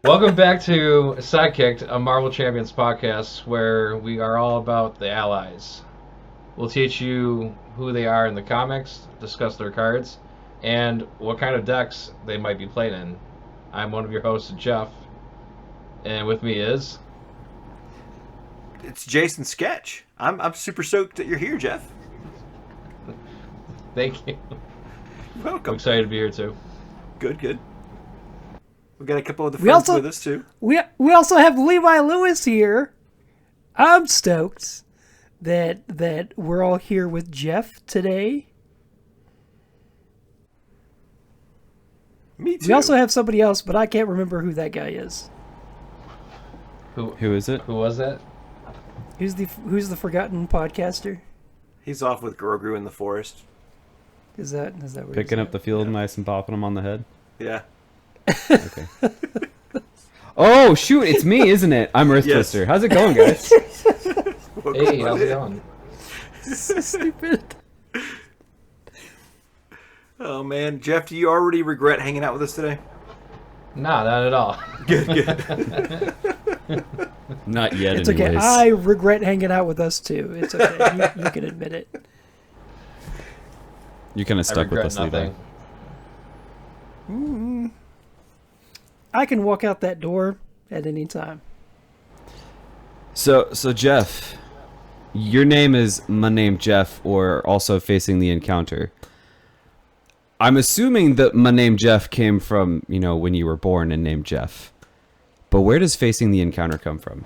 Welcome back to Sidekicked, a Marvel Champions podcast where we are all about the allies. We'll teach you who they are in the comics, discuss their cards, and what kind of decks they might be played in. I'm one of your hosts, Jeff, and with me is... It's Jason Sketch. I'm super stoked that you're here, Jeff. Thank you. Welcome. I'm excited to be here too. Good. We got a couple of the friends with us too. We also have Levi Lewis here. I'm stoked that we're all here with Jeff today. Me too. We also have somebody else, but I can't remember who that guy is. Who is it? Who was that? Who's the forgotten podcaster? He's off with Grogu in the forest. Is that what Picking up the field nice and popping them on the head? Yeah. Okay. Oh, shoot, it's me, isn't it? I'm Earth Yes. Twister. How's it going, guys? Hey, how's it going? so stupid? Oh man, Jeff, do you already regret hanging out with us today? Nah, not at all. Good. Not yet, It's okay. anyways. I regret hanging out with us too. It's okay. you can admit it. You kind of I stuck with regret us, Levi. nothing. I can walk out that door at any time. So Jeff, your name is Ma Nem Jeff, or also Facing the Encounter. I'm assuming that Ma Nem Jeff came from, when you were born and named Jeff. But where does Facing the Encounter come from?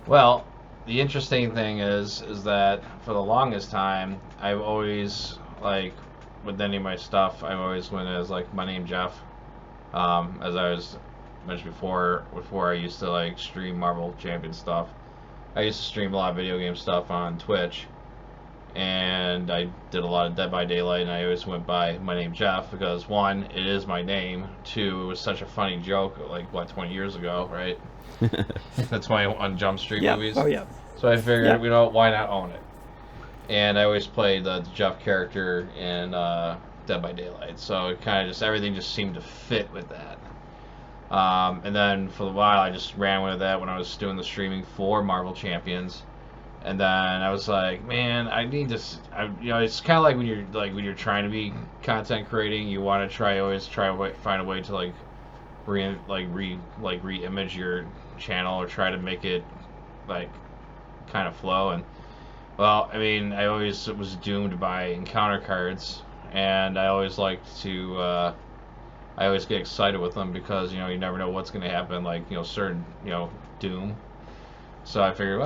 Well, the interesting thing is that for the longest time, I've always, with any of my stuff, I've always went as, My Name Jeff. As I was mentioned before I used to, stream Marvel Champion stuff. I used to stream a lot of video game stuff on Twitch. And I did a lot of Dead by Daylight, and I always went by My Name Jeff because, one, it is my name. Two, it was such a funny joke, 20 years ago, right? That's why on Jump Street movies. Oh, yeah. So I figured, why not own it? And I always played the Jeff character in Dead by Daylight. So it kind of everything just seemed to fit with that. And then for a while, I just ran with that when I was doing the streaming for Marvel Champions. And then I was like, man, I need this. It's kind of like when you're trying to be content creating, you want to always find a way to re-image your channel or try to make it kind of flow. And well, I always was doomed by encounter cards, and I always liked to. I always get excited with them because you never know what's going to happen. Certain doom. So I figured,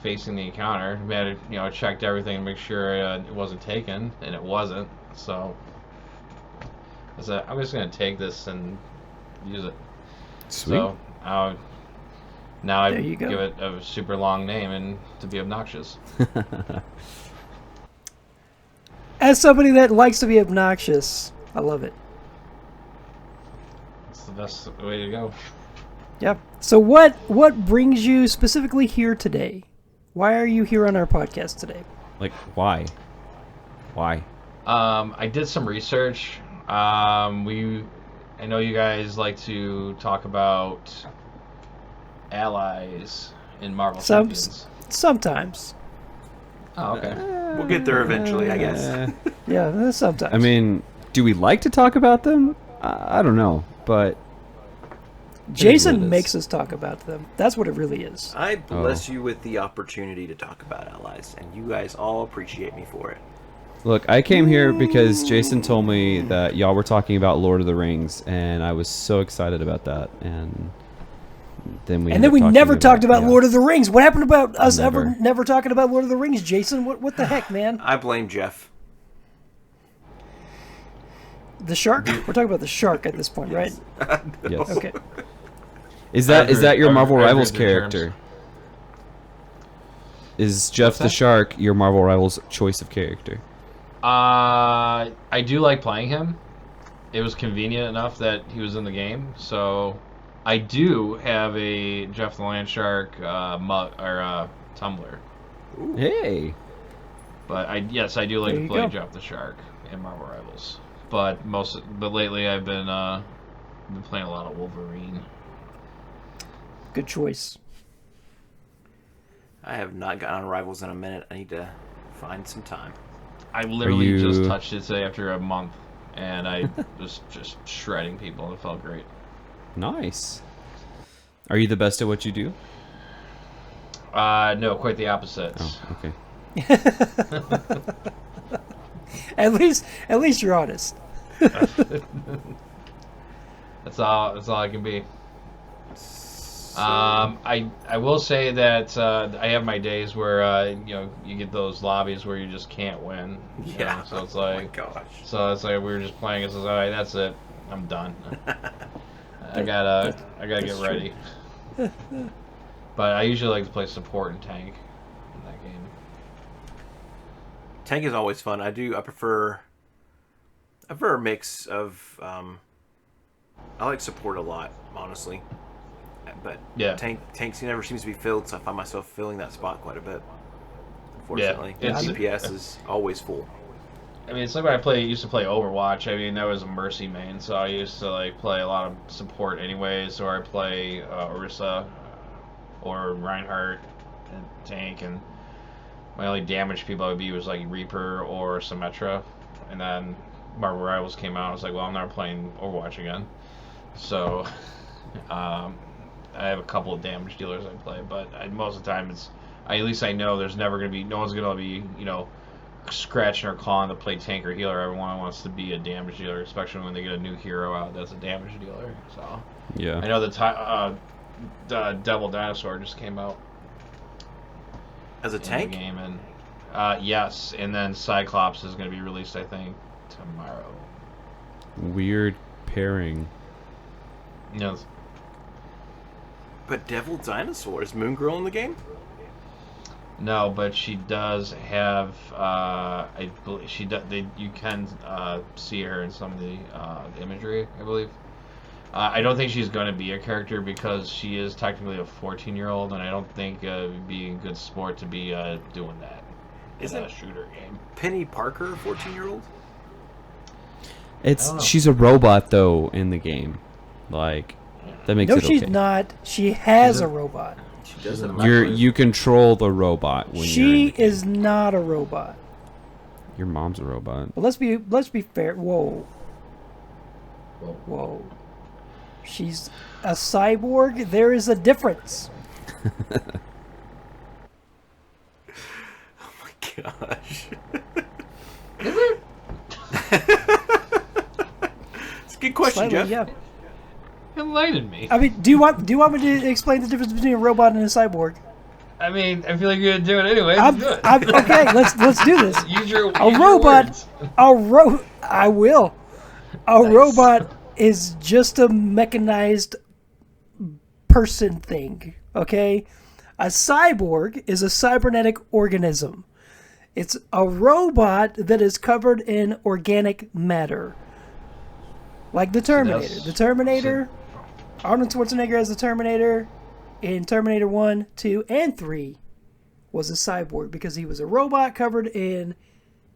facing the encounter, I checked everything to make sure it wasn't taken, and it wasn't. So I said, I'm just gonna take this and use it. Sweet. So now I There you go. give it a super long name and to be obnoxious. As somebody that likes to be obnoxious, I love it. It's the best way to go. Yep. So what brings you specifically here today? Why are you here on our podcast today? Why? Why? I did some research. I know you guys like to talk about allies in Marvel Champions. Sometimes. Oh, okay. We'll get there eventually, I guess. Yeah, sometimes. I mean, do we like to talk about them? I don't know, but... Jason it is. makes us talk about them. That's what it really is. I bless you with the opportunity to talk about allies, and you guys all appreciate me for it. Look, I came here because Jason told me that y'all were talking about Lord of the Rings, and I was so excited about that. And then we never talked about yeah. Lord of the Rings. What happened about us Never. never talking about Lord of the Rings, Jason? What the heck, man? I blame Jeff. The shark? We're talking about the shark at this point, right? Yes. Okay. Is that your Marvel I agree Rivals with the terms. character? Is Jeff What's the that? Shark your Marvel Rivals choice of character? I do like playing him. It was convenient enough that he was in the game, so I do have a Jeff the Land Shark tumbler. Hey. But I do like There to you play go. Jeff the Shark in Marvel Rivals. But lately I've been been playing a lot of Wolverine. Good choice. I have not gotten on Rivals in a minute. I need to find some time. I literally just you- touched it today after a month, and I was just shredding people. It felt great. Nice. Are you the best at what you do? No, quite the opposite. Oh, okay. At least you're honest. That's all I can be. I will say that I have my days where you get those lobbies where you just can't win. you Yeah. know, so it's Oh like my gosh. so it's like we were just playing. It's like, all right, that's it. I'm done. I gotta get ready. But I usually like to play support and tank in that game. Tank is always fun. I prefer a mix of I like support a lot, honestly. But Yeah. tanks never seems to be filled, so I find myself filling that spot quite a bit. Unfortunately. Yeah, it's- DPS is always full. I mean, it's like when I used to play Overwatch. I mean, that was a Mercy main, so I used to like play a lot of support anyways. Or I play Orisa or Reinhardt and tank, and my only damage people I would be was like Reaper or Symmetra. And then Marvel Rivals came out. I was like, well, I'm never playing Overwatch again. So I have a couple of damage dealers I play, but most of the time at least I know there's never going to be, no one's going to be, scratching or clawing to play tank or healer. Everyone wants to be a damage dealer, especially when they get a new hero out that's a damage dealer. So Yeah. I know the Devil Dinosaur just came out As a in tank? the game, and yes, and then Cyclops is going to be released, I think, tomorrow. Weird pairing. No, But Devil Dinosaur, is Moon Girl in the game? no, but she does have. I believe she does. You can see her in some of the imagery, I believe. I don't think she's going to be a character because she is technically a 14-year-old, and I don't think it'd be a good sport to be doing that in Isn't a shooter game. Penny Parker, 14-year-old? I don't know. She's a robot though in the game. Like that makes No, it okay. she's not. She has Is a it? robot. She does it. You control the robot when you're in She the game. is not a robot. Your mom's a robot. But let's be fair. Whoa. Whoa. Whoa. She's a cyborg. There is a difference. Oh my gosh. It's a good question, Slightly, Jeff. yeah. Enlighten me. I mean, do you want me to explain the difference between a robot and a cyborg? I mean, I feel like you're gonna do it anyway. Let's do it. Okay, let's do this. Use your robot. words. I will. A robot is just a mechanized person thing. Okay, a cyborg is a cybernetic organism. It's a robot that is covered in organic matter, like the Terminator. that's- The Terminator. Arnold Schwarzenegger as the Terminator in Terminator 1, 2, and 3 was a cyborg because he was a robot covered in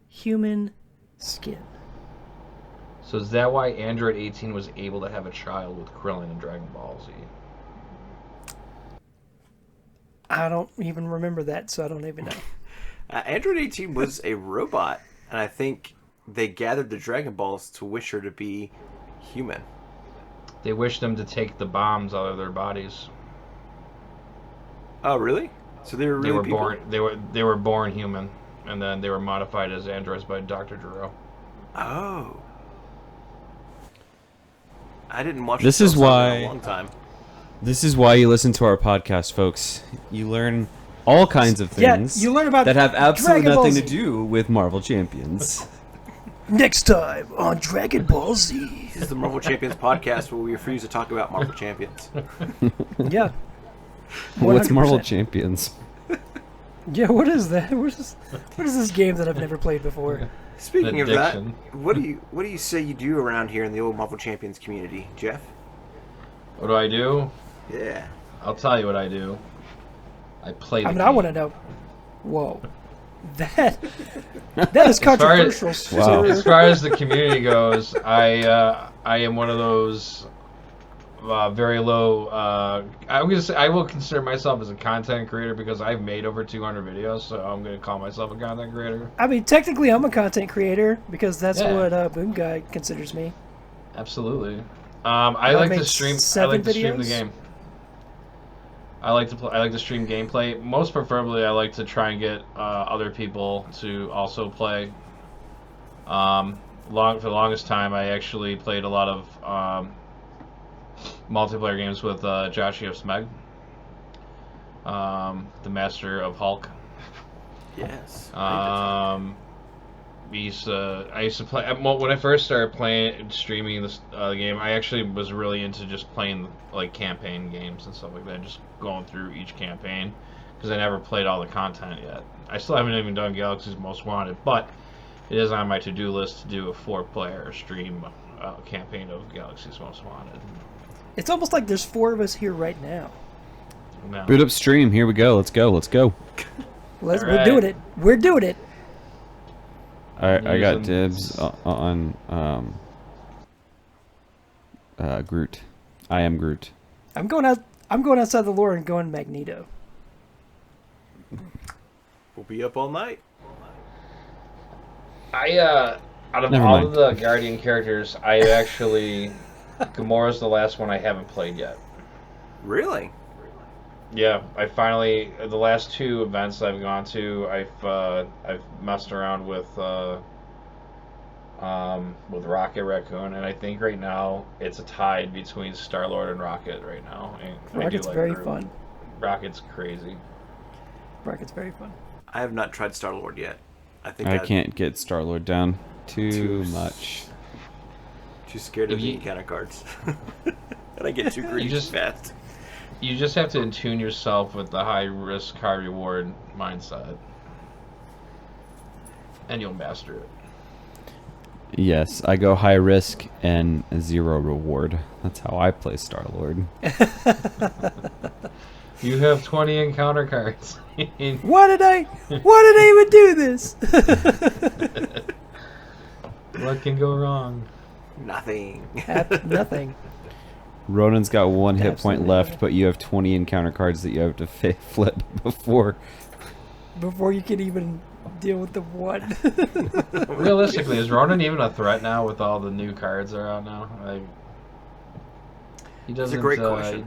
human skin. So is that why Android 18 was able to have a child with Krillin in Dragon Ball Z? I don't even remember that, so I don't even know. Android 18 was a robot, and I think they gathered the Dragon Balls to wish her to be human. They wished them to take the bombs out of their bodies. Oh, really? So they were really They were people? they were born human, and then they were modified as androids by Dr. Gero. Oh. I didn't watch This the is show in why- a long time. This is why you listen to our podcast, folks. You learn all kinds of Yeah, things you learn about that have absolutely Dragon Ball nothing to Z. do with Marvel Champions. Next time on Dragon Ball Z. This is the Marvel Champions podcast where we refuse to talk about Marvel Champions. Yeah. What's Marvel 100%. Champions? Yeah, what is that? What is this game that I've never played before? Speaking of that, Addiction. what do you say you do around here in the old Marvel Champions community, Jeff? What do I do? Yeah. I'll tell you what I do. I play the I mean, game. I want to know. Whoa. That is far as- controversial, Wow. As sir. far as the community goes, I am one of those very low. I will consider myself as a content creator because I've made over 200 videos, so I'm gonna call myself a content creator. I mean, technically, I'm a content creator because that's Yeah. what Boom Guy considers me. Absolutely. I like to made stream. I 7 like to stream the videos. game. I like to play. I like to stream gameplay. Most preferably, I like to try and get other people to also play. For the longest time, I actually played a lot of multiplayer games with Josh Smeg, the master of Hulk. Yes. I used to play when I first started playing streaming this game. I actually was really into just playing like campaign games and stuff like that, just going through each campaign because I never played all the content yet. I still haven't even done Galaxy's Most Wanted, but it is on my to-do list to do a 4-player stream campaign of Galaxy's Most Wanted. It's almost like there's 4 of us here right now. No. Boot up stream. Here we go. Let's go. Let's go. We're Alright. doing it. We're doing it. I got Using- dibs on Groot. I am Groot. I'm going outside the lore and going Magneto. We'll be up all night. Out of Never all mind. of the Guardian characters, I actually Gamora's the last one I haven't played yet. Really? Yeah, I finally the last 2 events I've gone to, I've messed around with Rocket Raccoon, and I think right now it's a tie between Star-Lord and Rocket right now. And I do Rocket's like very Groot. fun. Rocket's crazy. Rocket's very fun. I have not tried Star-Lord yet. I think I I'm can't get Star-Lord down too Too much. too scared of If the you- encounter cards. And I get too greedy just- fast. You just have to attune yourself with the high risk, high reward mindset, and you'll master it. Yes, I go high risk and 0 reward. That's how I play Star-Lord. You have 20 encounter cards. Why did I even do this? What can go wrong? Nothing. Nothing. Ronan's got 1 hit point Absolutely left, nothing. but you have 20 encounter cards that you have to flip before. Before you can even deal with the one. Realistically, is Ronan even a threat now with all the new cards that are out now? Like, he That's doesn't. a great question.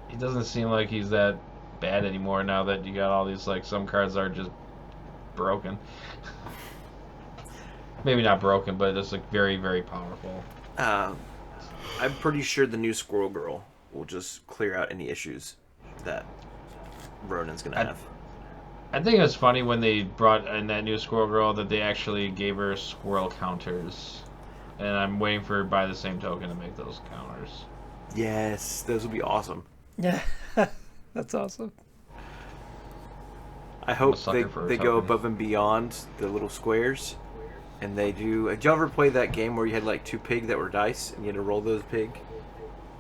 He doesn't seem like he's that bad anymore now that you got all these like some cards are just broken. Maybe not broken, but just like very, very powerful. I'm pretty sure the new Squirrel Girl will just clear out any issues that Ronan's gonna have. I think it's funny when they brought in that new Squirrel Girl that they actually gave her squirrel counters. And I'm waiting for by the same token to make those counters. Yes, those will be awesome. Yeah. That's awesome. I hope sucker for a they go token. above and beyond the little squares. And they do. Did you ever play that game where you had like 2 pig that were dice and you had to roll those pig?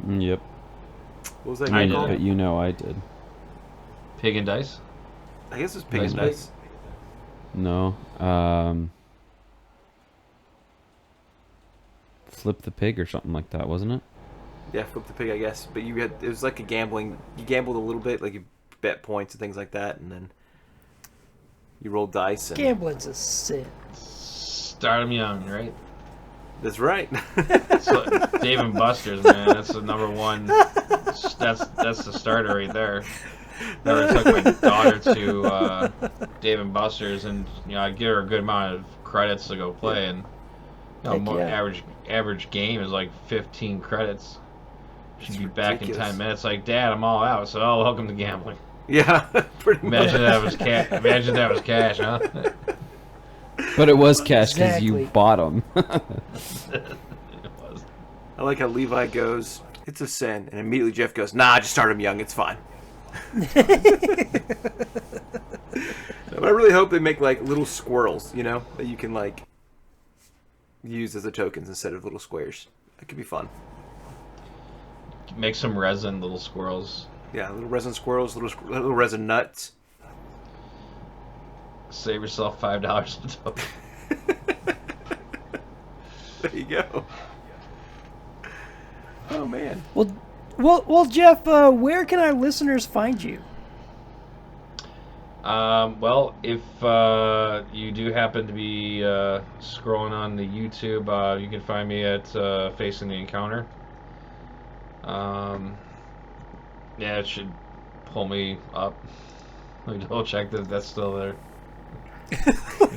Yep. What was that I game did. called? But you know I did. Pig and dice? I guess it's pig Dice and pig? dice. No. Flip the pig or something like that, wasn't it? Yeah, flip the pig, I guess. But you had it was like a gambling. You gambled a little bit, like you bet points and things like that, and then you rolled dice. And Gambling's a sin. Start 'em young, right? that's right. So, Dave and Buster's, man, that's the number one. That's the starter right there. Never took my daughter to Dave and Buster's, and I give her a good amount of credits to go play, and Heck yeah. average game is like 15 credits. She'd It's be back in ridiculous. 10 minutes. Like, Dad, I'm all out. So, oh, welcome to gambling. yeah, pretty much. Imagine that was cash. Imagine that was cash, huh? But it was cash because you Exactly. bought them. It was. I like how Levi goes, "It's a sin," and immediately Jeff goes, "Nah, just start him young. It's fine." But I really hope they make like little squirrels, that you can like use as the tokens instead of little squares. That could be fun. Make some resin, little squirrels. Yeah, little resin squirrels, little resin nuts. Save yourself $5 a token. There you go. Oh man. Well, Well, Jeff, where can our listeners find you? Well, if you do happen to be scrolling on the YouTube, you can find me at Facing the Encounter. Yeah, it should pull me up. Let me double check that that's still there.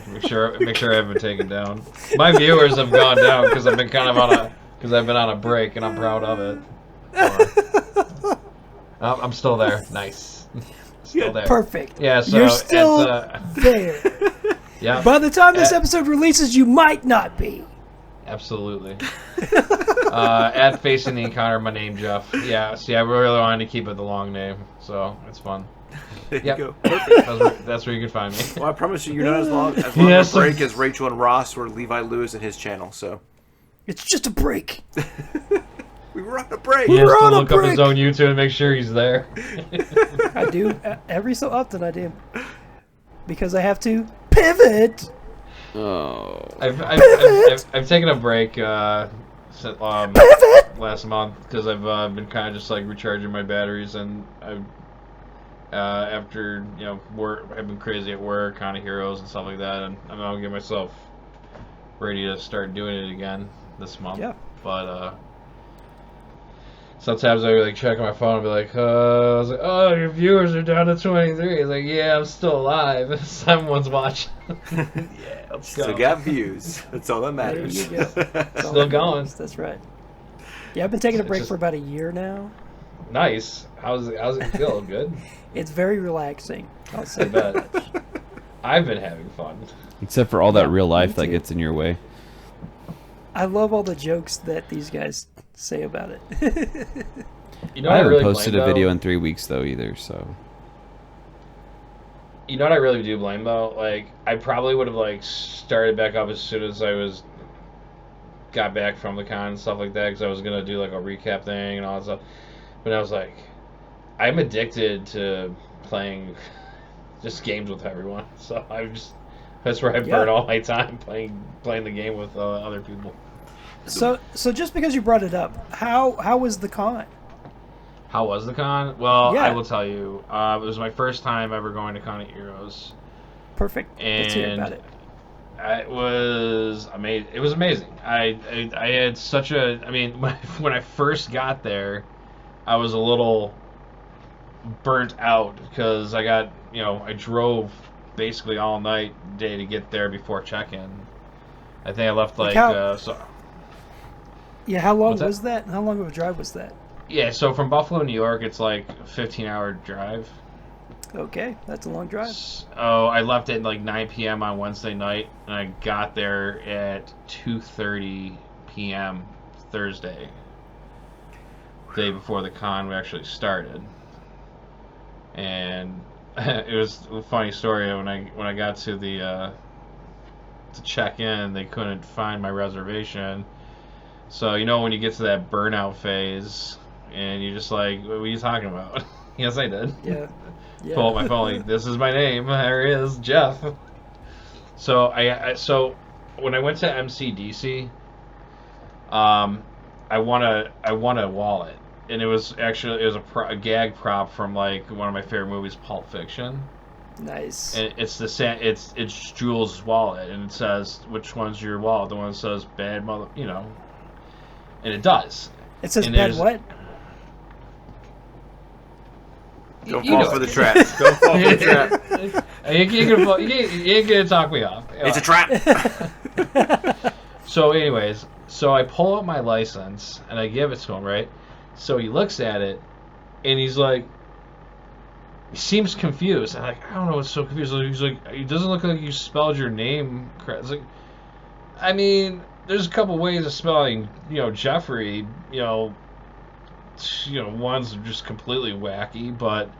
make sure I haven't been taken down. My viewers have gone down because I've been on a break, and I'm proud of it. I'm still there. Nice. Still there. Perfect. Yeah, so you're still it's, there. Yeah. By the time this episode releases, you might not be. Absolutely. At Facing the Encounter, my name Jeff. Yeah. See, I really wanted to keep it the long name, so it's fun. There Yep. you go. Perfect. That's where you can find me. Well, I promise you, you're not as long Yes. a break as Rachel and Ross or Levi Lewis and his channel. So It's just a break. we were on a break. He has We're to on a look up his break. own YouTube and make sure he's there. I do. Every so often I do. Because I have to pivot. Oh. I've taken a break last month because I've been kind of just like recharging my batteries, and I've after work, I've been crazy at work, kind of heroes and stuff like that, and I'm gonna get myself ready to start doing it again this month. Yeah. But sometimes I like check my phone and be like, I was like, oh, your viewers are down to 23. It's like, yeah, I'm still alive. Someone's watching. Yeah, let's go. Still got views. That's all that There matters. you go. That's all Still that going. matters. That's right. Yeah, I've been taking a It's break just- for about a year now. Nice. How's it feel? Good. It's very relaxing. I'll I say bet. that. I've been having fun. Except for all that Yeah, real life me that too. gets in your way. I love all the jokes that these guys say about it. You know I what I haven't really posted blame, a video though? in 3 weeks though either, so You know what I really do blame though? Like, I probably would have like started back up as soon as I got back from the con and stuff like that, because I was gonna do like a recap thing and all that stuff. But I was like, I'm addicted to playing just games with everyone. So that's where I burn all my time playing the game with other people. So just because you brought it up, how was the con? How was the con? Well, Yeah. I will tell you, it was my first time ever going to Con of Heroes. Perfect. Let's hear And about it. it was amazing. It was amazing. I had such a. I mean, when I first got there, I was a little burnt out because I drove basically all night day to get there before check-in. I think I left Like how- so. Yeah, how long What's that? was that? How long of a drive was that? Yeah, so from Buffalo, New York, it's like a 15-hour drive. Okay, that's a long drive. Oh, I left at like 9 p.m. on Wednesday night, and I got there at 2:30 p.m. Thursday, day before the con actually started. And it was a funny story when I got to the to check in, they couldn't find my reservation. So when you get to that burnout phase, and you're just like, what are you talking about? Yes, I did. Yeah. Yeah. Pull up my phone, like, this is my name. There it is, Jeff. So so when I went to MCDC, I won a wallet, and it was a gag prop from like one of my favorite movies, Pulp Fiction. Nice. And it's Jules' wallet, and it says, which one's your wallet? The one that says bad mother, and it does. It says and bad there's- what? Don't You fall know for the it. trap. Don't fall for the trap. You ain't gonna talk me off. It's a trap. So anyways, I pull up my license and I give it to him, right? So he looks at it and he's like, he seems confused. I'm like, I don't know what's so confused. He's like, it doesn't look like you spelled your name correct. It's like, I mean, there's a couple ways of spelling, Jeffrey, one's just completely wacky, but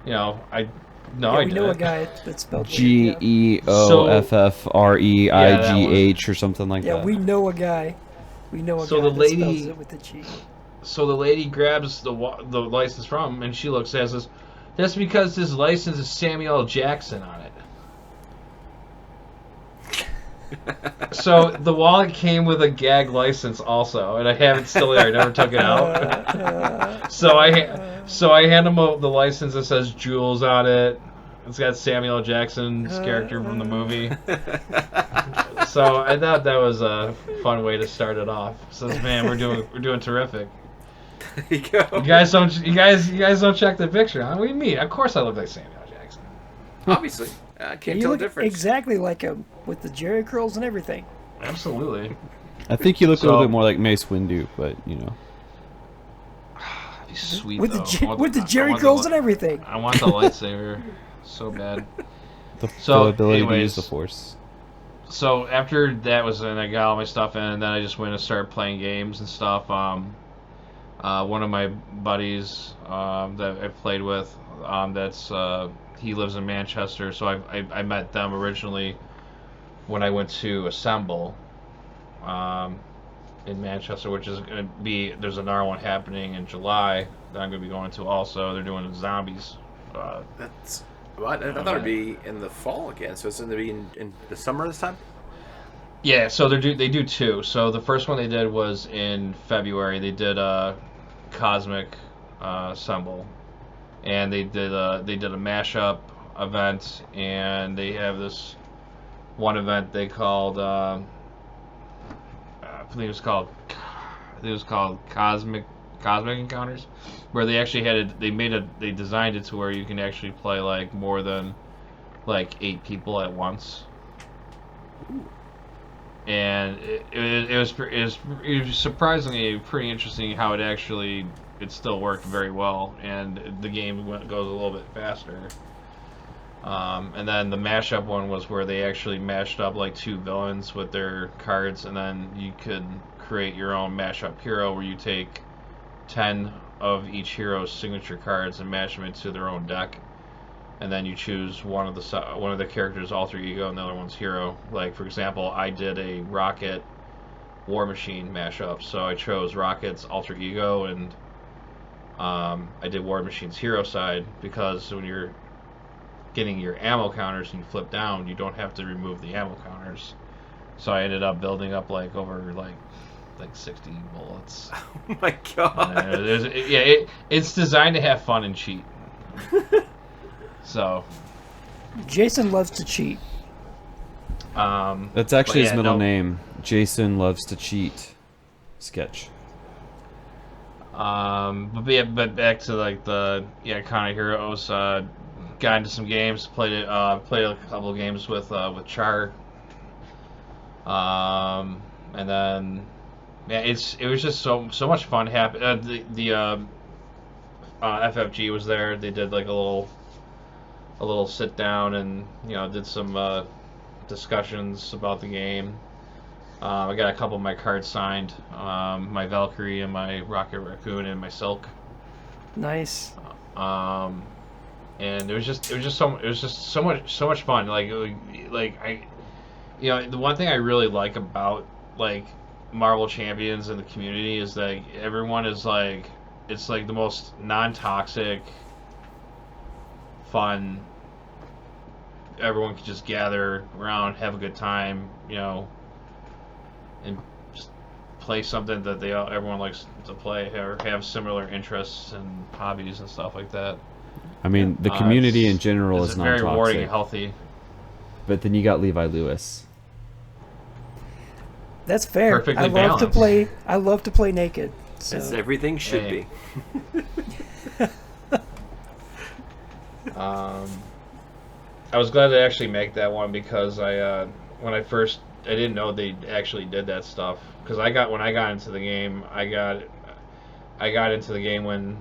I We did know a it. guy that spelled it. GEOFFREIGH or something like Yeah, that. we know a guy. We know a So guy the that lady- spells it with a G. So the lady grabs the license from him, and she looks at it and says, that's because his license is Samuel L. Jackson on it. So the wallet came with a gag license also, and I have it still there. I never took it out. So I hand him the license that says Jules on it. It's got Samuel L. Jackson's character from the movie. So I thought that was a fun way to start it off. So man, we're doing terrific. There you go. You guys don't check the picture, huh? What do you mean? Of course I look like Samuel L. Jackson. Obviously, I can't You tell the look difference. exactly like him with the Jerry curls and everything. Absolutely. I think you look a little So- bit more like Mace Windu, but you know. He's sweet With though. with the Jerry curls and everything. I want the lightsaber so bad. The So, ability to use anyways. the Force. So after that was in, I got all my stuff in, and then I just went and started playing games and stuff. One of my buddies that I played with, he lives in Manchester, so I met them originally when I went to Assemble in Manchester, which is going to be, there's another one happening in July that I'm going to be going to also. They're doing zombies. That's. Well, I thought it'd be in the fall again, so it's going to be in the summer this time. Yeah, so they do two. So the first one they did was in February. They did a Cosmic Assemble, and they did a mashup event, and they have this one event they called I think it was called Cosmic Encounters, where they actually had they designed it to where you can actually play like more than like 8 people at once. And it was surprisingly pretty interesting how it still worked very well, and the game goes a little bit faster. And then the mashup one was where they actually mashed up like 2 villains with their cards, and then you could create your own mashup hero where you take 10 of each hero's signature cards and mash them into their own deck. And then you choose one of the characters' alter ego and the other one's hero. Like, for example, I did a Rocket War Machine mashup, so I chose Rocket's alter ego, and I did War Machine's hero side, because when you're getting your ammo counters and you flip down, you don't have to remove the ammo counters. So I ended up building up like over like 60 bullets. Oh my god! It's designed to have fun and cheat. So Jason loves to cheat. That's actually his middle name. Jason loves to cheat. Sketch. But back to like the kind of heroes. Got into some games. Played a couple of games with Char. And then it was just so much fun. The FFG was there. They did like a little sit down and did some discussions about the game. I got a couple of my cards signed, my Valkyrie and my Rocket Raccoon and my Silk. Nice. And it was just so much fun. The one thing I really like about like Marvel Champions and the community is that everyone is like, it's like the most non-toxic, fun. Everyone can just gather around, have a good time, and just play something that everyone likes to play, or have similar interests and hobbies and stuff like that. I mean, the community in general is very non-toxic. rewarding and healthy. But then you got Levi Lewis. That's fair. Perfectly I love balanced. to play. I love to play naked. So. As everything should Hey. be. I was glad to actually make that one, because I didn't know they actually did that stuff, because when I got into the game, I got into the game when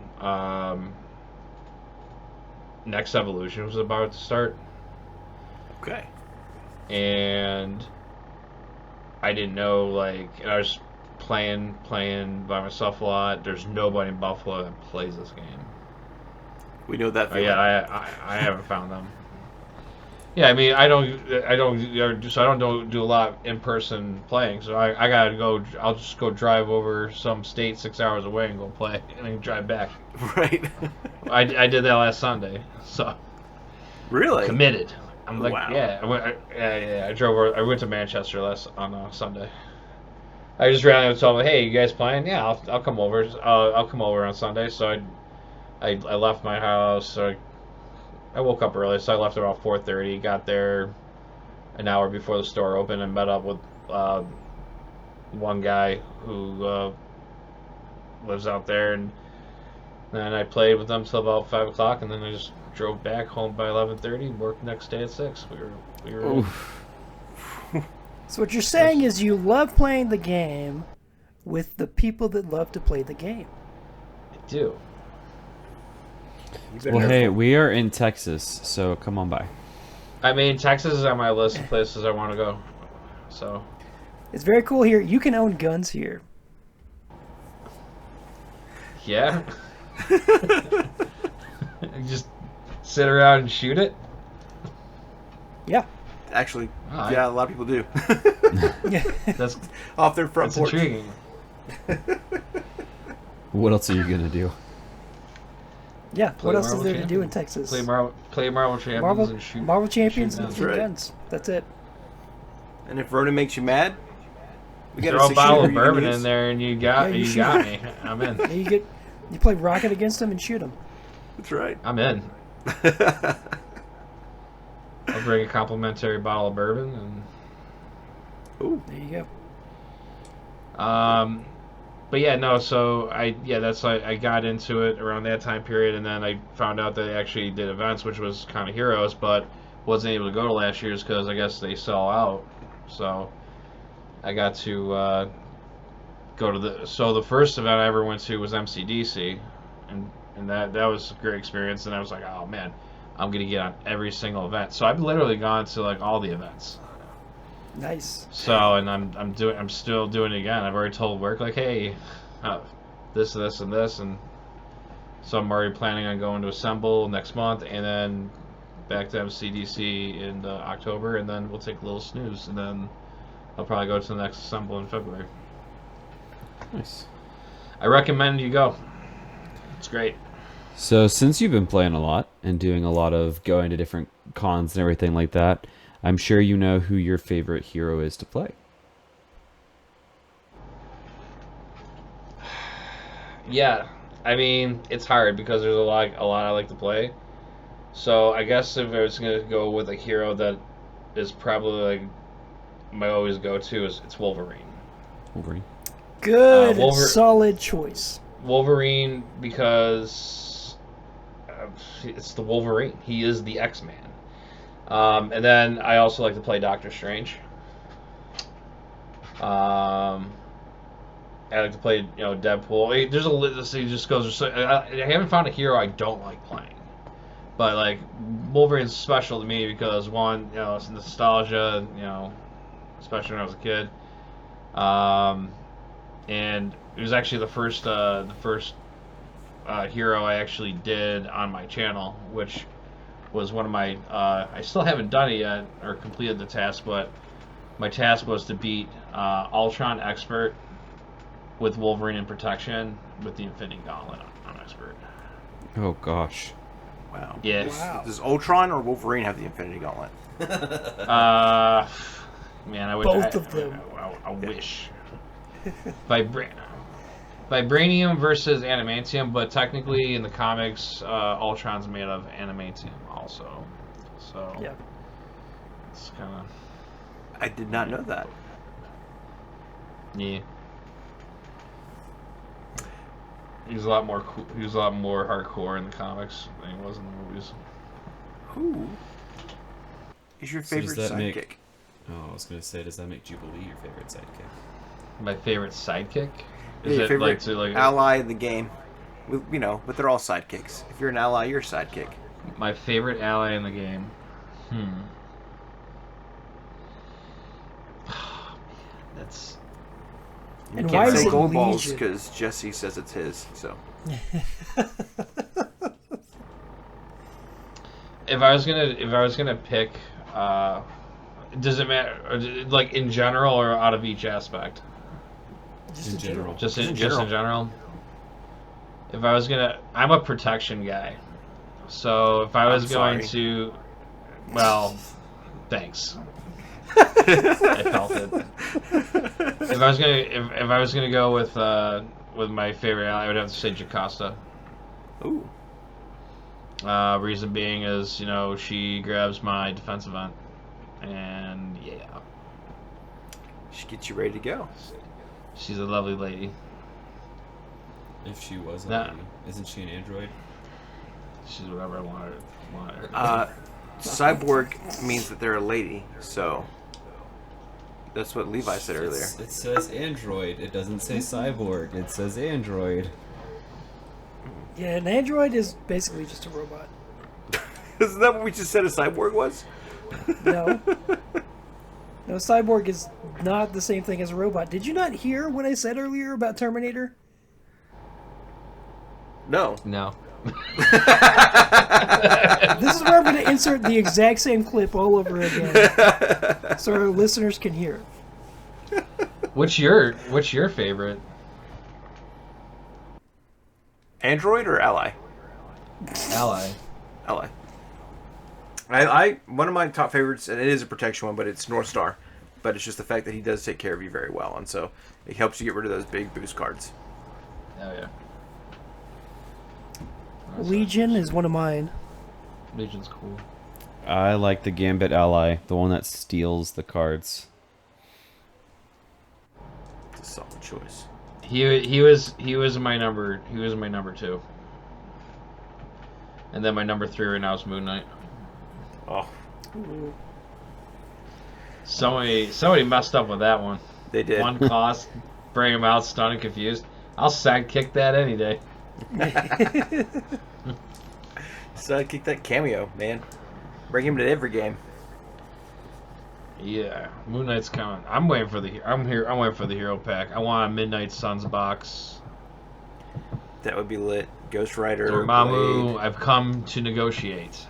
Next Evolution was about to start, Okay. and I didn't know, like, I was playing by myself a lot. There's nobody in Buffalo that plays this game. We know that. Feeling. I haven't found them. Yeah, I mean, I don't do a lot of in-person playing, so I gotta go. I'll just go drive over some state 6 hours away and go play, and then drive back. Right. I did that last Sunday, so Really? committed. I'm like, Wow. yeah, I drove. I went to Manchester on Sunday. I just randomly told them, hey, you guys playing? Yeah, I'll come over. I'll come over on Sunday. So I left my house. So I woke up early, so I left about 4:30. Got there an hour before the store opened and met up with one guy who lives out there, and then I played with them till about 5 o'clock, and then I just drove back home by 11:30. Worked next day at 6. We were. Oof. So what you're saying is you love playing the game with the people that love to play the game. I do. You better Well, never hey, fall. we are in Texas, so come on by. I mean, Texas is on my list of places I want to go. So It's very cool here. You can own guns here. yeah. You just sit around and shoot it. Yeah. Actually, Alright. yeah, a lot of people do. Yeah. That's Off their front that's porch. intriguing. What else are you gonna do? Yeah. Play What else is Marvel there to do in Champions. Texas? Play Marvel Champions Marvel, and shoot. Marvel Champions shoot and guns. shoot right. guns. That's it. And if Vernon makes you mad, we got Throw a bottle of you can bourbon use. in there, and you Yeah, you shoot got it. me. I'm in. Yeah, you play rocket against them and shoot them. That's right. I'm in. I'll bring a complimentary bottle of bourbon and. Ooh. There you Um, but yeah, no. So that's like I got into it around that time period, and then I found out that they actually did events, which was kind of Heroes, but wasn't able to go to last year's because I guess they sell out. So I got to go to the first event I ever went to was MCDC, and that was a great experience. And I was like, oh man, I'm gonna get on every single event. So I've literally gone to like all the events. go. Nice. So, and I'm still doing it again. I've already told work like, hey, this, and this, and so I'm already planning on going to Assemble next month, and then back to MCDC in October, and then we'll take a little snooze, and then I'll probably go to the next Assemble in February. Nice. I recommend you go. It's great. So since you've been playing a lot and doing a lot of going to different cons and everything like that, I'm sure you know who your favorite hero is to play. Yeah, I mean it's hard because there's a lot I like to play. So I guess if I was gonna go with a hero that is probably like my always go-to it's Wolverine. Wolverine. Good, Wolver- solid choice. Wolverine because it's the Wolverine. He is the X-Man. And then I also like to play Doctor Strange. I like to play, Deadpool. There's a list. It just goes. I haven't found a hero I don't like playing, but like Wolverine's special to me because one, it's nostalgia. Especially when I was a kid. And it was actually the first hero I actually did on my channel, which was one of my. I still haven't done it yet or completed the task, but my task was to beat Ultron Expert with Wolverine in protection with the Infinity Gauntlet on Expert. Oh gosh. Wow. Yeah. Wow. Does Ultron or Wolverine have the Infinity Gauntlet? Man, I wish Both of them. I wish. Vibranium versus adamantium, but technically in the comics, Ultron's made of adamantium also. So Yeah. it's kind of I did not know that. yeah. He's a lot more he was a lot more hardcore in the comics than he was in the movies. Who is your So does favorite that sidekick? make- Oh, I was gonna say, does that make Jubilee your favorite sidekick? My favorite sidekick Yeah, is your it favorite like to like ally in the game? But they're all sidekicks. If you're an ally, you're a sidekick. my favorite ally in the game? That's You And can't why is say it gold balls Legion? because Jesse says it's his. So if I was gonna pick, does it matter? Like in general or out of each aspect? Just In a general. Just In in general. general. If I was gonna, I'm a protection guy. So if I was I'm going sorry. to, well, Thanks. I felt it. If I was gonna go with my favorite ally, I would have to say Jocasta. Ooh. Reason being is, she grabs my defense event, and yeah, She gets you ready to go. she's a lovely lady. If she was a Nah. lady, isn't she an android? She's whatever I want her. Cyborg means that they're a lady, so that's what Levi said earlier. It says android. It doesn't say cyborg. It says android. Yeah, an android is basically just a robot. Isn't that what we just said a cyborg was? No. No, cyborg is not the same thing as a robot. Did you not hear what I said earlier about Terminator? No. No. This is where I'm going to insert the exact same clip all over again, so our listeners can hear it. What's your favorite? Android or ally? Ally. Ally. I one of my top favorites, and it is a protection one, but it's North Star. But it's just the fact that he does take care of you very well, and so it helps you get rid of those big boost cards. Oh yeah. Legion is one of mine. Legion's cool. I like the Gambit ally, the one that steals the cards. It's a solid choice. He was my number 2. And then my number 3 right now is Moon Knight. Oh, Ooh. Somebody messed up with that one. they did. One cost, bring him out, stunned and confused. I'll sidekick that any day. Sidekick that cameo, man. Bring him to every game. Yeah, Moon Knight's coming. I'm waiting for the hero pack. I want a Midnight Suns box. That would be lit. Ghost Rider. Dormammu, Blade. I've come to negotiate.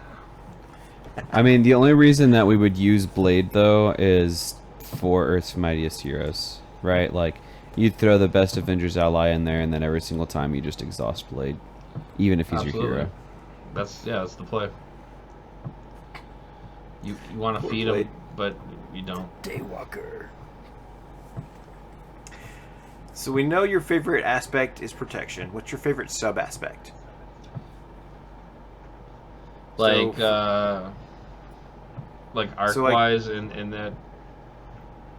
I mean, the only reason that we would use Blade, though, is for Earth's Mightiest Heroes, right? Like, you'd throw the best Avengers ally in there, and then every single time you just exhaust Blade, even if he's your Absolutely. hero. That's the play. You want to Poor feed Blade. him, but you don't. Daywalker. So we know your favorite aspect is protection. What's your favorite sub-aspect? Like So- arc-wise in that.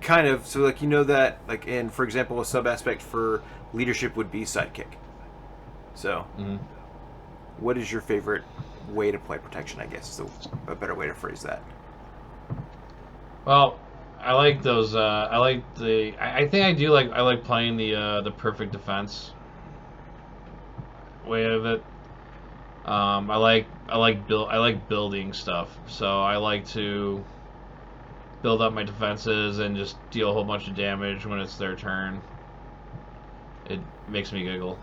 Kind of. So, like, you know that, like, in, for example, a sub-aspect for leadership would be sidekick. So, Mhm. what is your favorite way to play protection, I guess, is a better way to phrase that. Well, I like those. I like the. I think I do like. I like playing the perfect defense way of it. I like building stuff. So I like to build up my defenses and just deal a whole bunch of damage when it's their turn. It makes me giggle.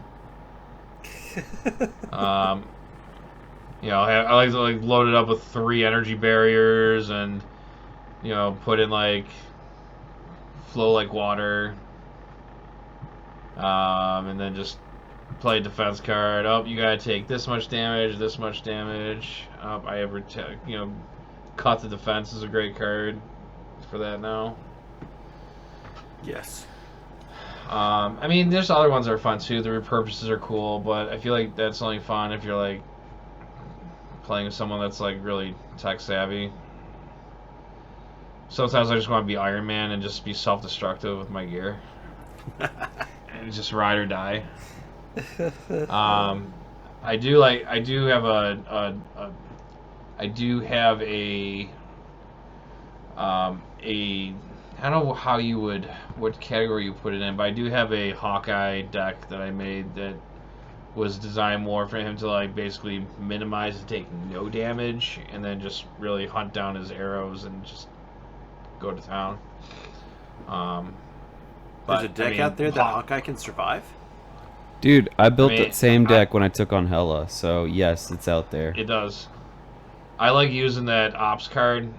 I like to load it up with 3 energy barriers and put in flow like water, and then just play defense card. Oh, you gotta take this much damage, this much damage. Cut the defense is a great card for that now. Yes. I mean, there's other ones that are fun too. The repurposes are cool, but I feel like that's only fun if you're playing with someone that's really tech savvy. Sometimes I just want to be Iron Man and just be self-destructive with my gear, and just ride or die. I do have I don't know what category you put it in, but I do have a Hawkeye deck that I made that was designed more for him to basically minimize and take no damage, and then just really hunt down his arrows and just go to town. There's a deck out there that Hawkeye can survive? Dude, I built that same deck when I took on Hela, so yes, it's out there. It does. I like using that ops card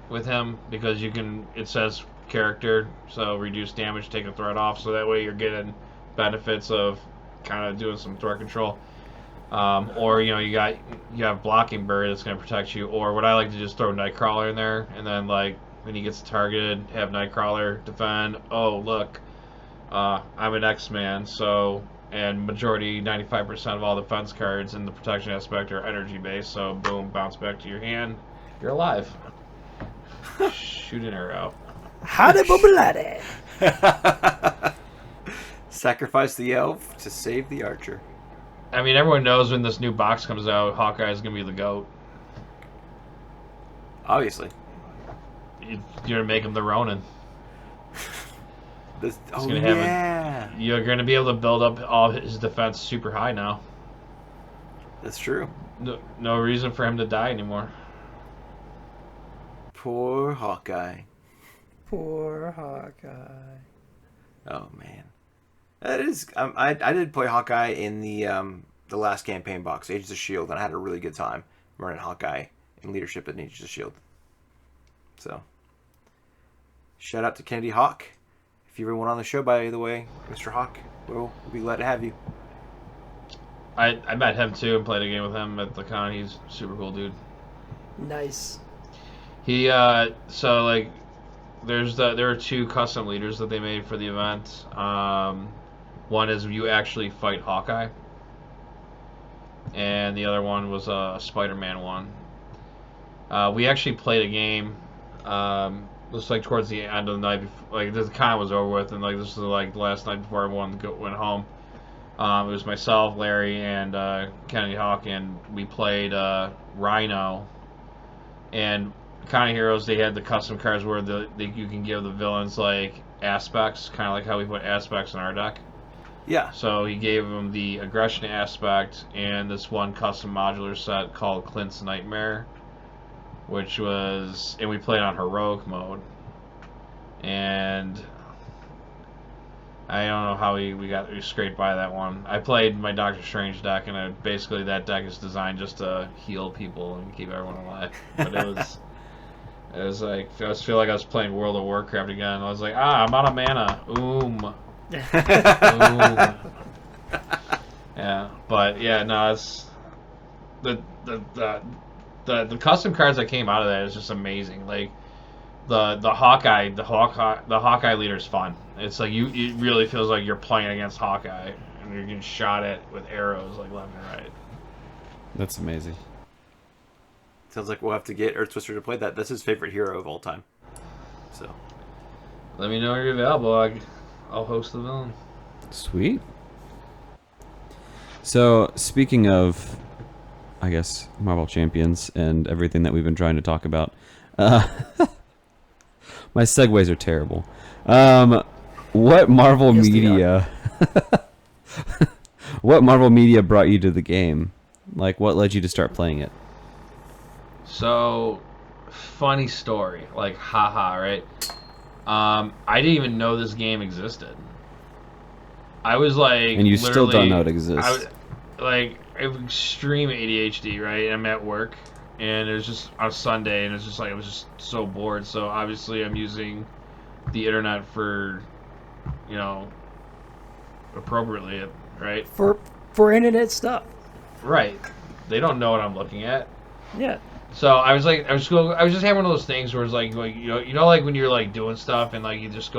with him because it says character, so reduce damage, take a threat off, so that way you're getting benefits of kind of doing some threat control. Or you have Blocking Bird that's going to protect you. Or what I like to just throw Nightcrawler in there, and then like when he gets targeted, have Nightcrawler defend. Oh look, I'm an X-Man, so and majority 95% of all defense cards in the protection aspect are energy based. So boom, bounce back to your hand. You're alive. Shoot an arrow. Howdy bubblade. Sacrifice the elf to save the archer. I mean, everyone knows when this new box comes out, Hawkeye is going to be the GOAT. Obviously. You're going to make him the Ronin. You're going to be able to build up all his defense super high now. That's true. No reason for him to die anymore. Poor Hawkeye. Poor Hawkeye. Oh man, that is. I did play Hawkeye in the last campaign box, Agents of Shield, and I had a really good time running Hawkeye in leadership in Agents of Shield. So, shout out to Kennedy Hawk. If you ever want on the show, by the way, Mr. Hawk, we'll be glad to have you. I met him too and played a game with him at the con. He's a super cool dude. Nice. He so like there are 2 custom leaders that they made for the event. One is you actually fight Hawkeye, and the other one was a Spider-Man one. We actually played a game. It was like towards the end of the night, before, like the con was over with, and like this was like the last night before everyone went home. It was myself, Larry, and Kennedy Hawk, and we played Rhino. And Kind of Heroes, they had the custom cards where you can give the villains like aspects, kind of like how we put aspects in our deck. Yeah. So he gave them the aggression aspect and this one custom modular set called Clint's Nightmare, which was, and we played on heroic mode. And I don't know how we scraped by that one. I played my Doctor Strange deck, and basically that deck is designed just to heal people and keep everyone alive. But it was like, I feel like I was playing World of Warcraft again. I was like, I'm out of mana. Oom. Yeah, but yeah, no, it's the custom cards that came out of that is just amazing. Like the Hawkeye leader is fun. It's like it really feels like you're playing against Hawkeye and you're getting shot at with arrows like left and right. That's amazing. Sounds like we'll have to get Earth Twister to play that. That's his favorite hero of all time. So, let me know when you're available. I'll host the villain. Sweet. So, speaking of, I guess, Marvel Champions and everything that we've been trying to talk about, my segues are terrible. What Marvel media? What Marvel media brought you to the game? Like, what led you to start playing it? So, funny story. Like, haha, right? I didn't even know this game existed. I was like, and you still don't know it exists. I have extreme ADHD, right? I'm at work, and it was just on Sunday, and it's just like I was just so bored. So obviously, I'm using the internet for, appropriately, right? For internet stuff. Right. They don't know what I'm looking at. Yeah. So I was just having one of those things where it's like like when you're like doing stuff and like you just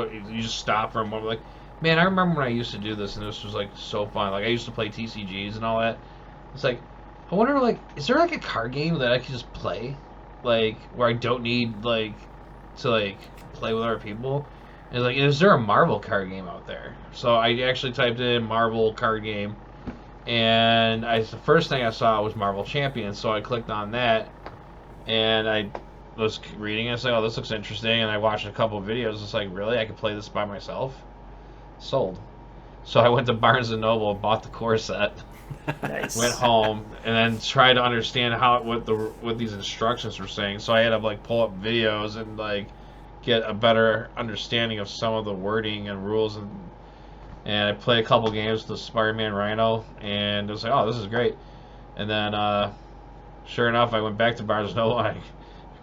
stop for a moment, like, man, I remember when I used to do this and this was like so fun. Like I used to play TCGs and all that. It's like, I wonder, like, is there like a card game that I can just play, like where I don't need like to like play with other people? And like, is there a Marvel card game out there? So I actually typed in Marvel card game, and the first thing I saw was Marvel Champions. So I clicked on that. And I was reading it, and I was like, oh, this looks interesting. And I watched a couple of videos. It's like, really? I could play this by myself? Sold. So I went to Barnes & Noble and bought the core set. Nice. Went home, and then tried to understand what these instructions were saying. So I had to, like, pull up videos and, like, get a better understanding of some of the wording and rules. And I played a couple games with the Spider-Man Rhino, and it was like, oh, this is great. And then, sure enough, I went back to Barnes & Noble. I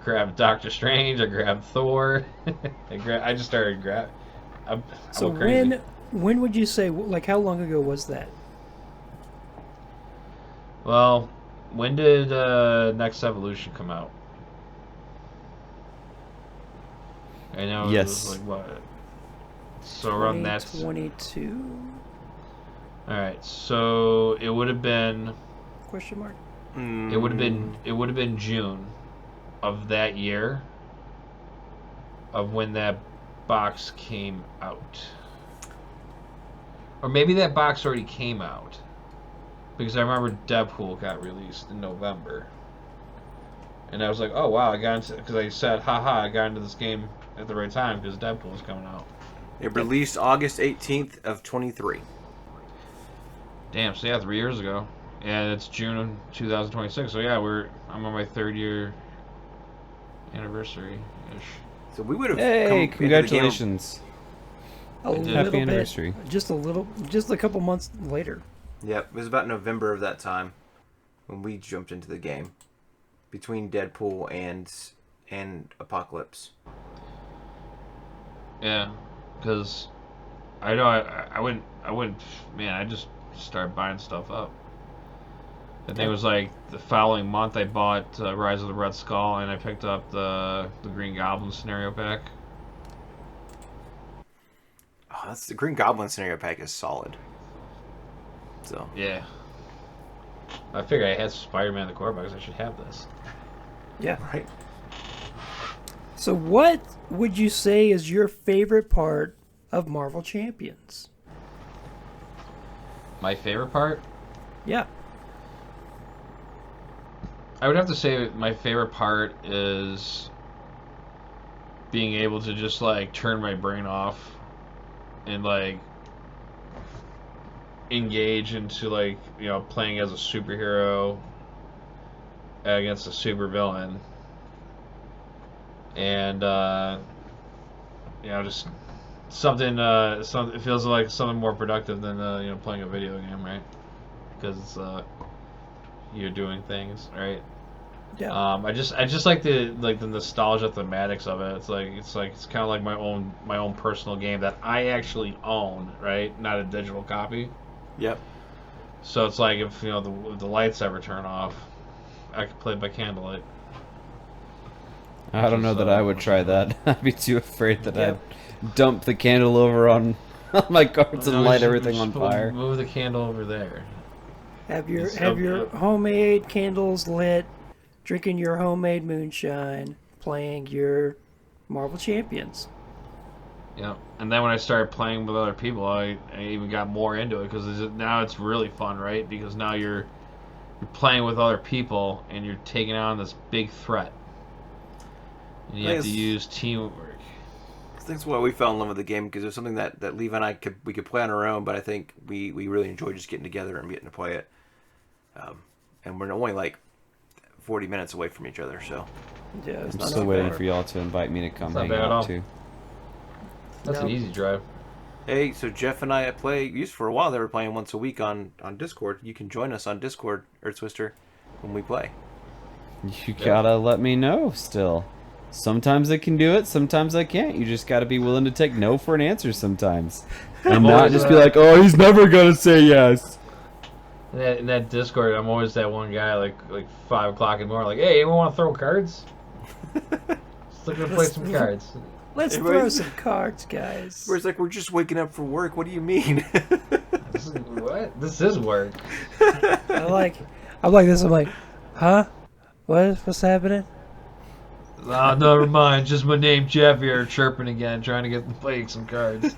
grabbed Doctor Strange. I grabbed Thor. I just started grabbing. So when would you say, like, how long ago was that? Well, when did Next Evolution come out? I know it Yes. was like what? So around that. 2022? Alright, so it would have been Question mark. it would have been June of that year of when that box came out. Or maybe that box already came out. Because I remember Deadpool got released in November. And I was like, oh wow, I got into, because I said, haha, I got into this game at the right time because Deadpool was coming out. It released August 18th of 23. Damn, so yeah, 3 years ago. And it's June of 2026. So yeah, I'm on my 3rd year anniversary-ish. So we would have Hey, come congratulations. A did. little Happy anniversary. bit. Just a couple months later. Yep, it was about November of that time when we jumped into the game between Deadpool and Apocalypse. Yeah, because I know I wouldn't, man, I just started buying stuff up. I think it was like the following month I bought Rise of the Red Skull and I picked up the Green Goblin scenario pack. Oh, that's the Green Goblin scenario pack is solid. So Yeah. I figured I had Spider-Man in the core box, I should have this. Yeah. right. So, what would you say is your favorite part of Marvel Champions? My favorite part? Yeah. I would have to say my favorite part is being able to just like turn my brain off and like engage into like, you know, playing as a superhero against a supervillain. And you know, just something it feels like something more productive than you know, playing a video game, right? Because you're doing things, right? Yeah. I just like the nostalgia thematics of it. It's kind of like my own personal game that I actually own, right? Not a digital copy. Yep. So it's like if, you know, if the lights ever turn off, I could play by candlelight. I don't know that I would try that. I'd be too afraid that Yep. I'd dump the candle over on my cards No, and we light should- everything we on should fire. Move the candle over there. Have your It's have so your good. homemade candles lit, drinking your homemade moonshine, playing your Marvel Champions. Yeah, and then when I started playing with other people, I even got more into it because now it's really fun, right? Because now you're playing with other people and you're taking on this big threat, and you have to Yes. use teamwork. That's why we fell in love with the game, because it was something that Levi and I could play on our own, but I think we really enjoyed just getting together and getting to play it. And we're only like 40 minutes away from each other, so Yeah, it's I'm not still so waiting far. for y'all to invite me to come It's not hang bad at out all. too. That's an No. easy drive. hey, so Jeff and I used for a while, they were playing once a week on Discord. You can join us on Discord, Earth Twister, when we play. You gotta let me know still. Sometimes I can do it, sometimes I can't. You just gotta be willing to take no for an answer sometimes. And not always, just be like, oh, he's never gonna say yes. In that Discord, I'm always that one guy like 5 o'clock in the morning, like, hey, anyone want to throw cards? Just looking to play some cards. Let's Hey, throw wait. some cards, guys. Where it's like, we're just waking up for work. What do you mean? This is what? This is work. I'm like this. I'm like, huh? What's happening? Oh, never mind. Just my name Jeff here, chirping again, trying to get playing some cards.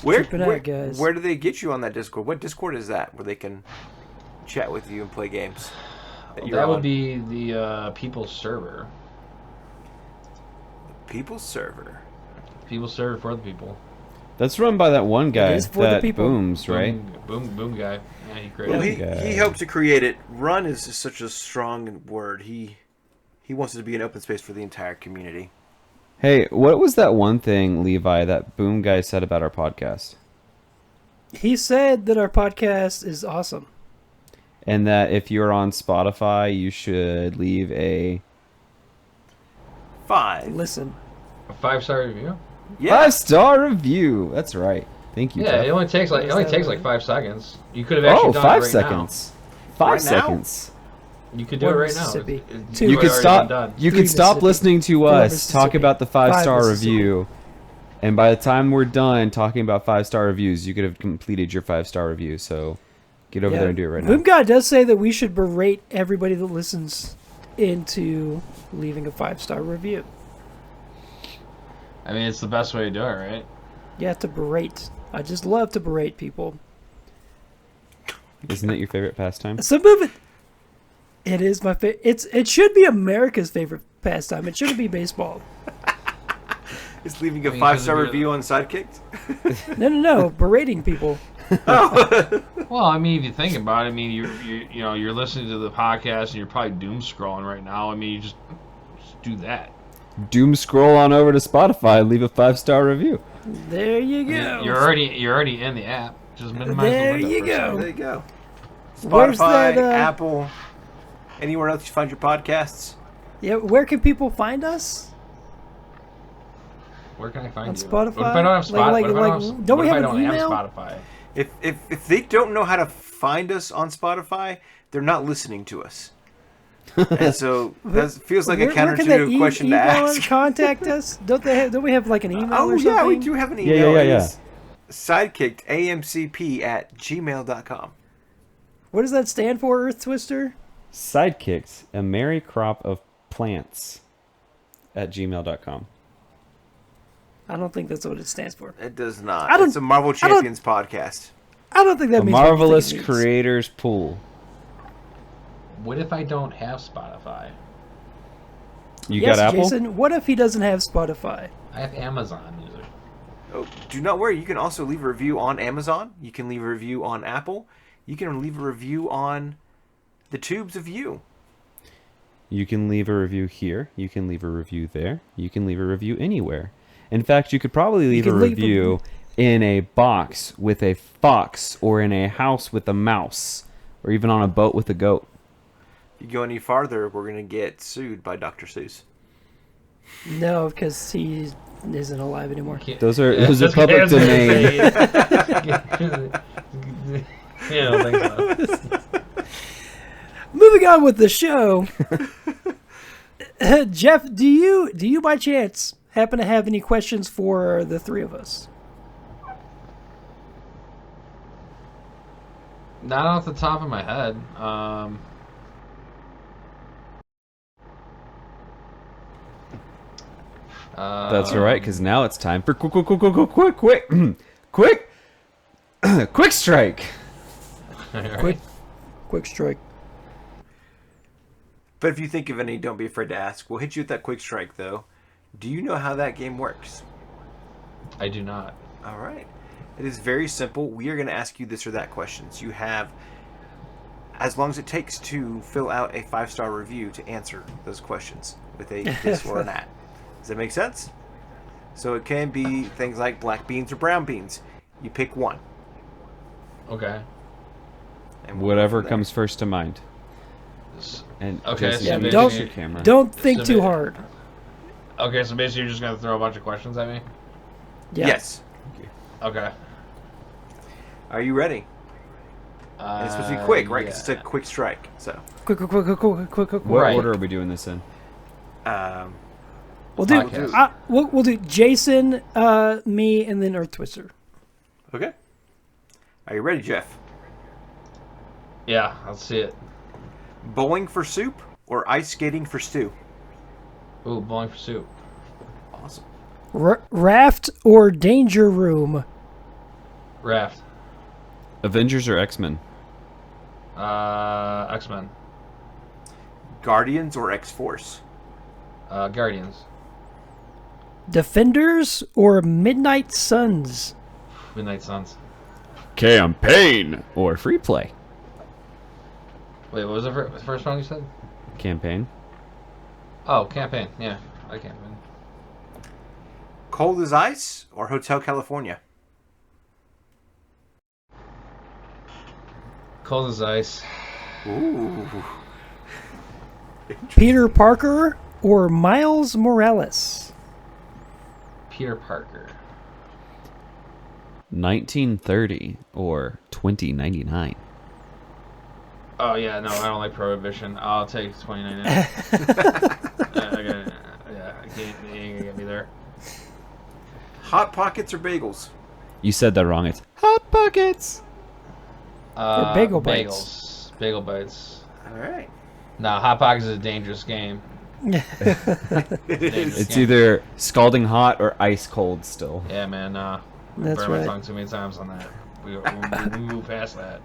Tripping out, guys. Where do they get you on that Discord? What Discord is that where they can chat with you and play games? You're That would on? be the People's server. People's server. People's server for the people. That's run by that one guy is for the that people. booms, right? Boom guy. Yeah, he created Well, it. he helped to create it. Run is just such a strong word. He wants it to be an open space for the entire community. Hey, what was that one thing, Levi, that boom guy said about our podcast? He said that our podcast is awesome. And that if you're on Spotify, you should leave a 5. Listen, A 5-star review. Yeah. 5-star review. That's right. Thank you. Yeah, Jeff. it only takes like Is that right? 5 seconds. You could have actually Oh, done 5 it right seconds. 5 Right now? seconds. You could do One it right now. Mississippi. It's Two. You could already stop. done. You Three could stop Mississippi. listening to Four us talk Mississippi. about the Five 5-star Mississippi. review, and by the time we're done talking about 5-star reviews, you could have completed your 5-star review. So get over there and do it right now. Boom Guy does say that we should berate everybody that listens into leaving a 5-star review. I mean, it's the best way to do it, right? You have to berate. I just love to berate people. Isn't it your favorite pastime? Some of it is my favorite. It should be America's favorite pastime. It shouldn't be baseball. Is leaving a I mean, 5-star 'cause if review on Sidekicked? No. Berating people. Well, I mean, if you think about it, I mean, you're listening to the podcast and you're probably doom scrolling right now. I mean, you just do that. Doom scroll on over to Spotify and leave a 5-star review. There you I mean, go. you're already in the app. Just minimize There the window you for a go. second. There you go. Where's Spotify, that, Apple, anywhere else you find your podcasts. Yeah, where can people find us? Where can I find On you? Spotify? What if I don't have Spotify? Like- what if I like- don't have, don't what we if have I an don't email? have Spotify? If they don't know how to find us on Spotify, they're not listening to us. And so that feels like a Where can they counterintuitive question to email and ask. contact us? Don't we have like an email Oh or something? yeah, we do have an email. Yeah. It is sidekickedamcp@gmail.com. What does that stand for, Earth Twister? Sidekicked, a merry crop of plants at gmail.com. I don't think that's what it stands for. It does not. I don't- It's a Marvel I don't- Champions podcast. I don't think that A means what you think marvelous it means. creators pool. What if I don't have Spotify? You Yes, got Apple? Jason. What if he doesn't have Spotify? I have Amazon Music. Oh, do not worry. You can also leave a review on Amazon. You can leave a review on Apple. You can leave a review on the Tubes of You. You can leave a review here. You can leave a review there. You can leave a review anywhere. In fact, you could probably leave a can leave a- review in a box with a fox, or in a house with a mouse, or even on a boat with a goat. If you go any farther, we're going to get sued by Dr. Seuss. No, because he isn't alive anymore. Those are public domain. Yeah, I don't think so. Moving on with the show. Jeff, do you by chance happen to have any questions for the three of us? Not off the top of my head. That's all right, because now it's time for quick strike. Quick strike. But if you think of any, don't be afraid to ask. We'll hit you with that quick strike, though. Do you know how that game works? I do not. All right. It is very simple. We are going to ask you this or that questions. You have as long as it takes to fill out a 5-star review to answer those questions with a this or an that. Does that make sense? So it can be things like black beans or brown beans. You pick one. Okay. And we'll go Whatever from there. comes first to mind. And Okay, Jason, so you don't- fix your camera. Don't think So too ma- hard. Okay, so basically you're just gonna throw a bunch of questions at me? Yeah. Yes. Okay. Are you ready? And it's supposed to be quick, right? 'Cause it's a quick strike. So Quick. What Right. order are we doing this in? We'll do. Podcast. We'll do Jason, me, and then Earth Twister. okay. Are you ready, Jeff? Yeah, let's see it. Bowling for soup or ice skating for stew? Ooh, bowling for soup. Awesome. Raft or Danger Room? Raft. Avengers or X-Men? X-Men. Guardians or X-Force? Guardians. Defenders or Midnight Suns? Midnight Suns. Campaign or free play? Wait, what was the first one you said? Campaign. Oh, campaign. Yeah, I campaign. Cold as ice or Hotel California? Cold as ice. Ooh. Peter Parker or Miles Morales? Peter Parker. 1930 or 2099? Oh yeah, no, I don't like Prohibition. I'll take 29. I can't. You ain't gonna get me there. Hot Pockets or bagels? You said that wrong. It's Hot Pockets. Or bagel bites. Bagel bites. All right. Nah, Hot Pockets is a dangerous game. It is. It's either scalding hot or ice cold still. Yeah, man. That's burned my right. tongue too many times on that. We move past that.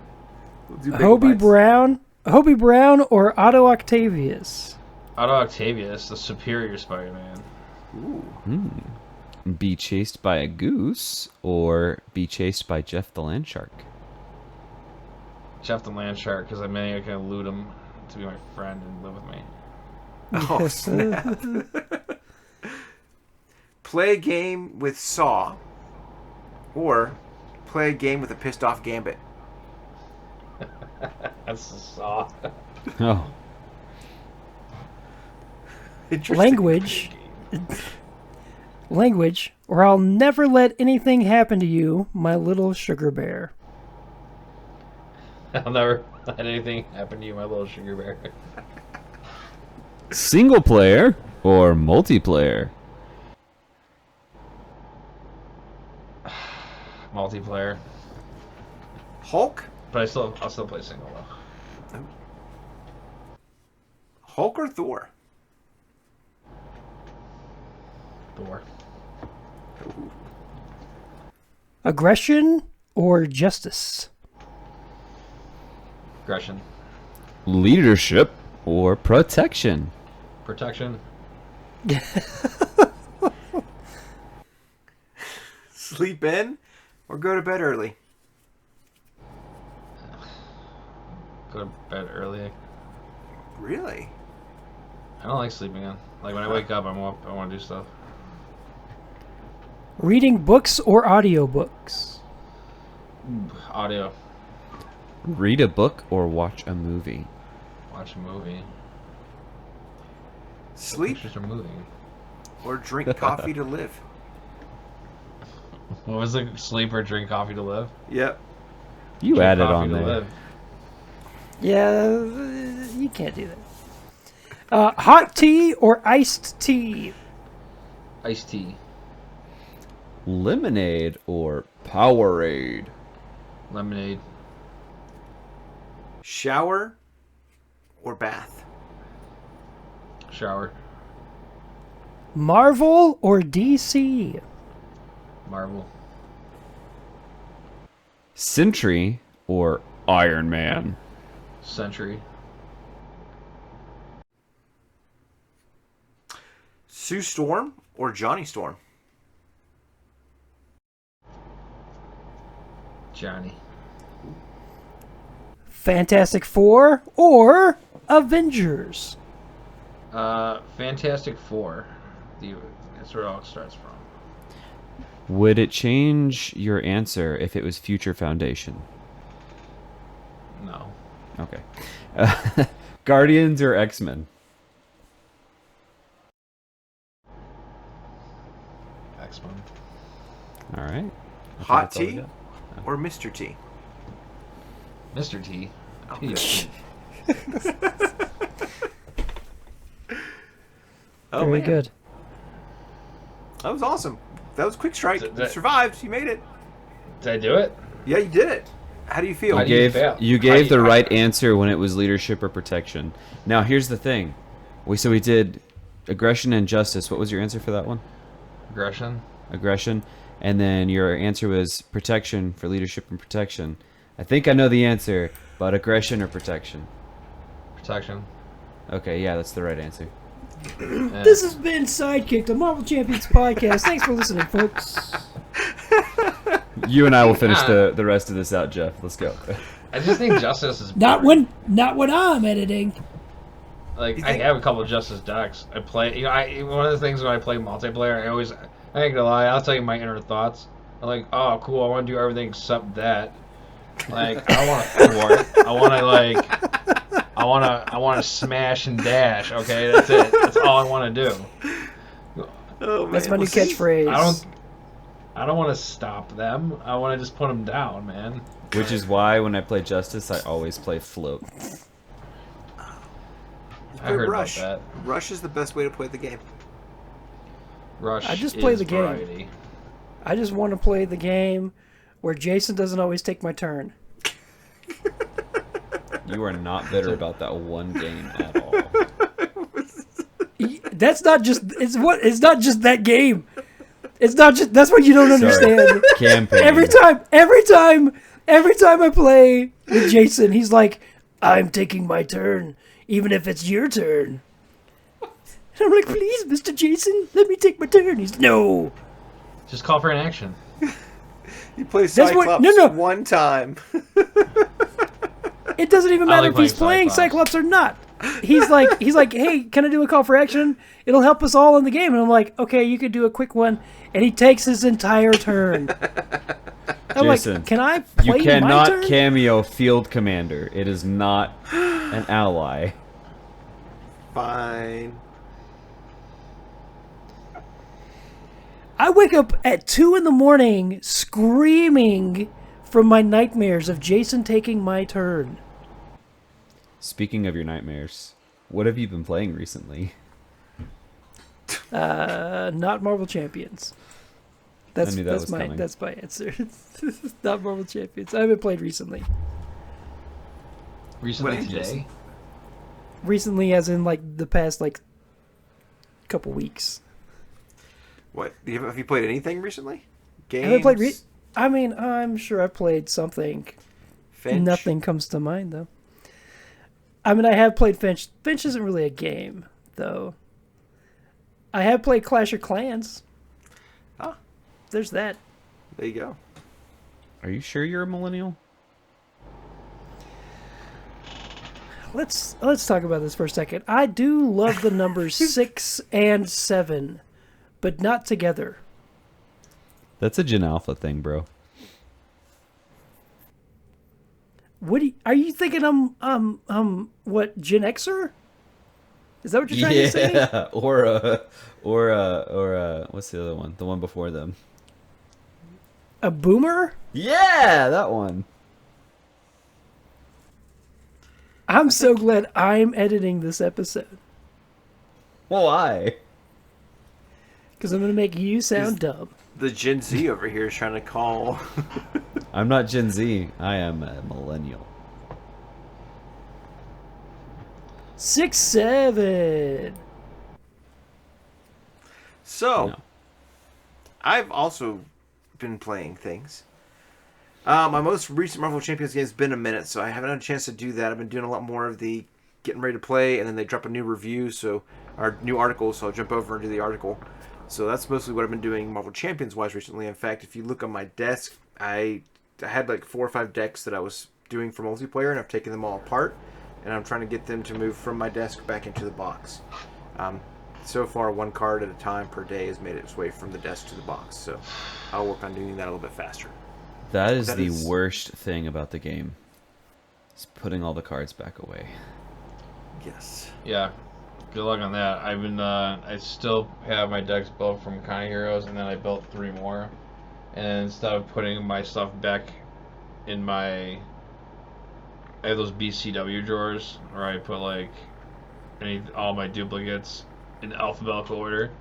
We'll do bagel Hobie bites. Brown or Otto Octavius? Otto Octavius, the superior Spider-Man. Ooh. Be chased by a goose or be chased by Jeff the Land Shark. Jeff the Land Shark, because I may I can elude him to be my friend and live with me. Oh, snap. Play a game with Saw or play a game with a pissed off Gambit. That's the saw. Oh, Interesting. Language, or I'll never let anything happen to you, my little sugar bear. I'll never let anything happen to you, my little sugar bear. single player or multiplayer. Multiplayer, Hulk? but I'll still play single though. Hulk or Thor? Thor. Aggression or justice? Aggression. Leadership or protection. Protection. Sleep in or go to bed early? Go to bed early. Really? I don't like sleeping in. Like when I wake up, I'm up. I want to do stuff. Reading books or audiobooks? Audio. Read a book or watch a movie. Watch a movie. Sleep Pictures are moving. or drink coffee to live? What was it? Sleep or drink coffee to live? Yep. You Drink added coffee on to there. live. Yeah, you can't do that. Hot tea or iced tea? Iced tea. Lemonade or Powerade. Lemonade. Shower or bath? Shower. Marvel or DC? Marvel. Sentry or Iron Man. Century. Sue Storm or Johnny Storm? Johnny. Fantastic Four or Avengers? Fantastic Four. That's where it all starts from. Would it change your answer if it was Future Foundation? No. Okay. Guardians or X-Men? X-Men. All right. I think Hot that's all we tea got. or Mr. T? Mr. T. Oh, Tea is tea. Oh, Very man. good. That was awesome. That was quick strike. Did You that- survived. You made it. Did I do it? Yeah, you did it. How do you feel? How You do you gave fail? you How gave do the you- right answer when it was leadership or protection. Now here's the thing. We did aggression and justice. What was your answer for that one? Aggression. Aggression, and then your answer was protection for leadership and protection. I think I know the answer, but aggression or protection? Protection. Okay, yeah, that's the right answer. Yeah. This has been Sidekicked, the Marvel Champions podcast. Thanks for listening, folks. You and I will finish the rest of this out, Jeff. Let's go. I just think Justice is Not boring. when I'm editing. Like You I think- have a couple of Justice decks. I play. One of the things when I play multiplayer, I ain't gonna lie. I'll tell you my inner thoughts. I'm like, oh, cool. I want to do everything except that. Like I want to thwart. I want to smash and dash. Okay, that's it. That's all I want to do. Oh, man. That's my new Well, see, catchphrase. I don't. I don't want to stop them. I want to just put them down, man. Which is why when I play Justice, I always play float. I heard Rush. about Rush is the best way to play the game. that. Rush. I just play is the game. variety. I just want to play the game where Jason doesn't always take my turn. You are not bitter about that one game at all. That's not just it's not just that game. It's not just that's what you don't understand. Campaign. Every time I play with Jason, he's like, "I'm taking my turn, even if it's your turn." And I'm like, "Please, Mr. Jason, let me take my turn." He's no. Just call for an action. You play That's what- Cyclops no. one time. It doesn't even I matter like if he's playing playing Cyclops or not. He's like, "Hey, can I do a call for action? It'll help us all in the game." And I'm like, "Okay, you could do a quick one." And he takes his entire turn. I'm Jason, like, "Can I play You my cannot turn?" cameo Field Commander. It is not an ally. Fine. I wake up at 2 a.m. screaming from my nightmares of Jason taking my turn. Speaking of your nightmares, what have you been playing recently? Not Marvel Champions. That's knew that was my coming. that's my answer. Not Marvel Champions. I haven't played recently. Recently What ages? today. Recently, as in like the past couple weeks. What? Have you played anything recently? Games? I haven't played. I mean, I'm sure I played something. Finch? Nothing comes to mind though. I mean, I have played Finch. Finch isn't really a game though. I have played Clash of Clans. Ah, There's that. there you go. Are you sure you're a millennial? Let's talk about this for a second. I do love the numbers 6 and 7, but not together. That's a Gen Alpha thing, bro. Are you thinking what, Gen Xer? Is that what you're trying to say? Yeah, or what's the other one? The one before them. A boomer? Yeah, that one. I'm so glad I'm editing this episode Why? because I'm going to make you sound dumb. The Gen Z over here is trying to call. I'm not Gen Z. I am a millennial. 6, 7. So, No. I've also been playing things. My most recent Marvel Champions game has been a minute, so I haven't had a chance to do that. I've been doing a lot more of the getting ready to play, and then they drop a new review, or new article, so I'll jump over and do the article. So that's mostly what I've been doing Marvel Champions wise recently. In fact, if you look on my desk, I had like 4 or 5 decks that I was doing for multiplayer, and I've taken them all apart, and I'm trying to get them to move from my desk back into the box. So far, 1 card at a time per day has made its way from the desk to the box, so I'll work on doing that a little bit faster. That is the worst thing about the game. It's putting all the cards back away. Yes. Yeah. Good luck on that. I've been. I still have my decks built from Kind of Heroes, and then I built 3 more. And instead of putting my stuff back in my, I have those BCW drawers where I put like all my duplicates in alphabetical order.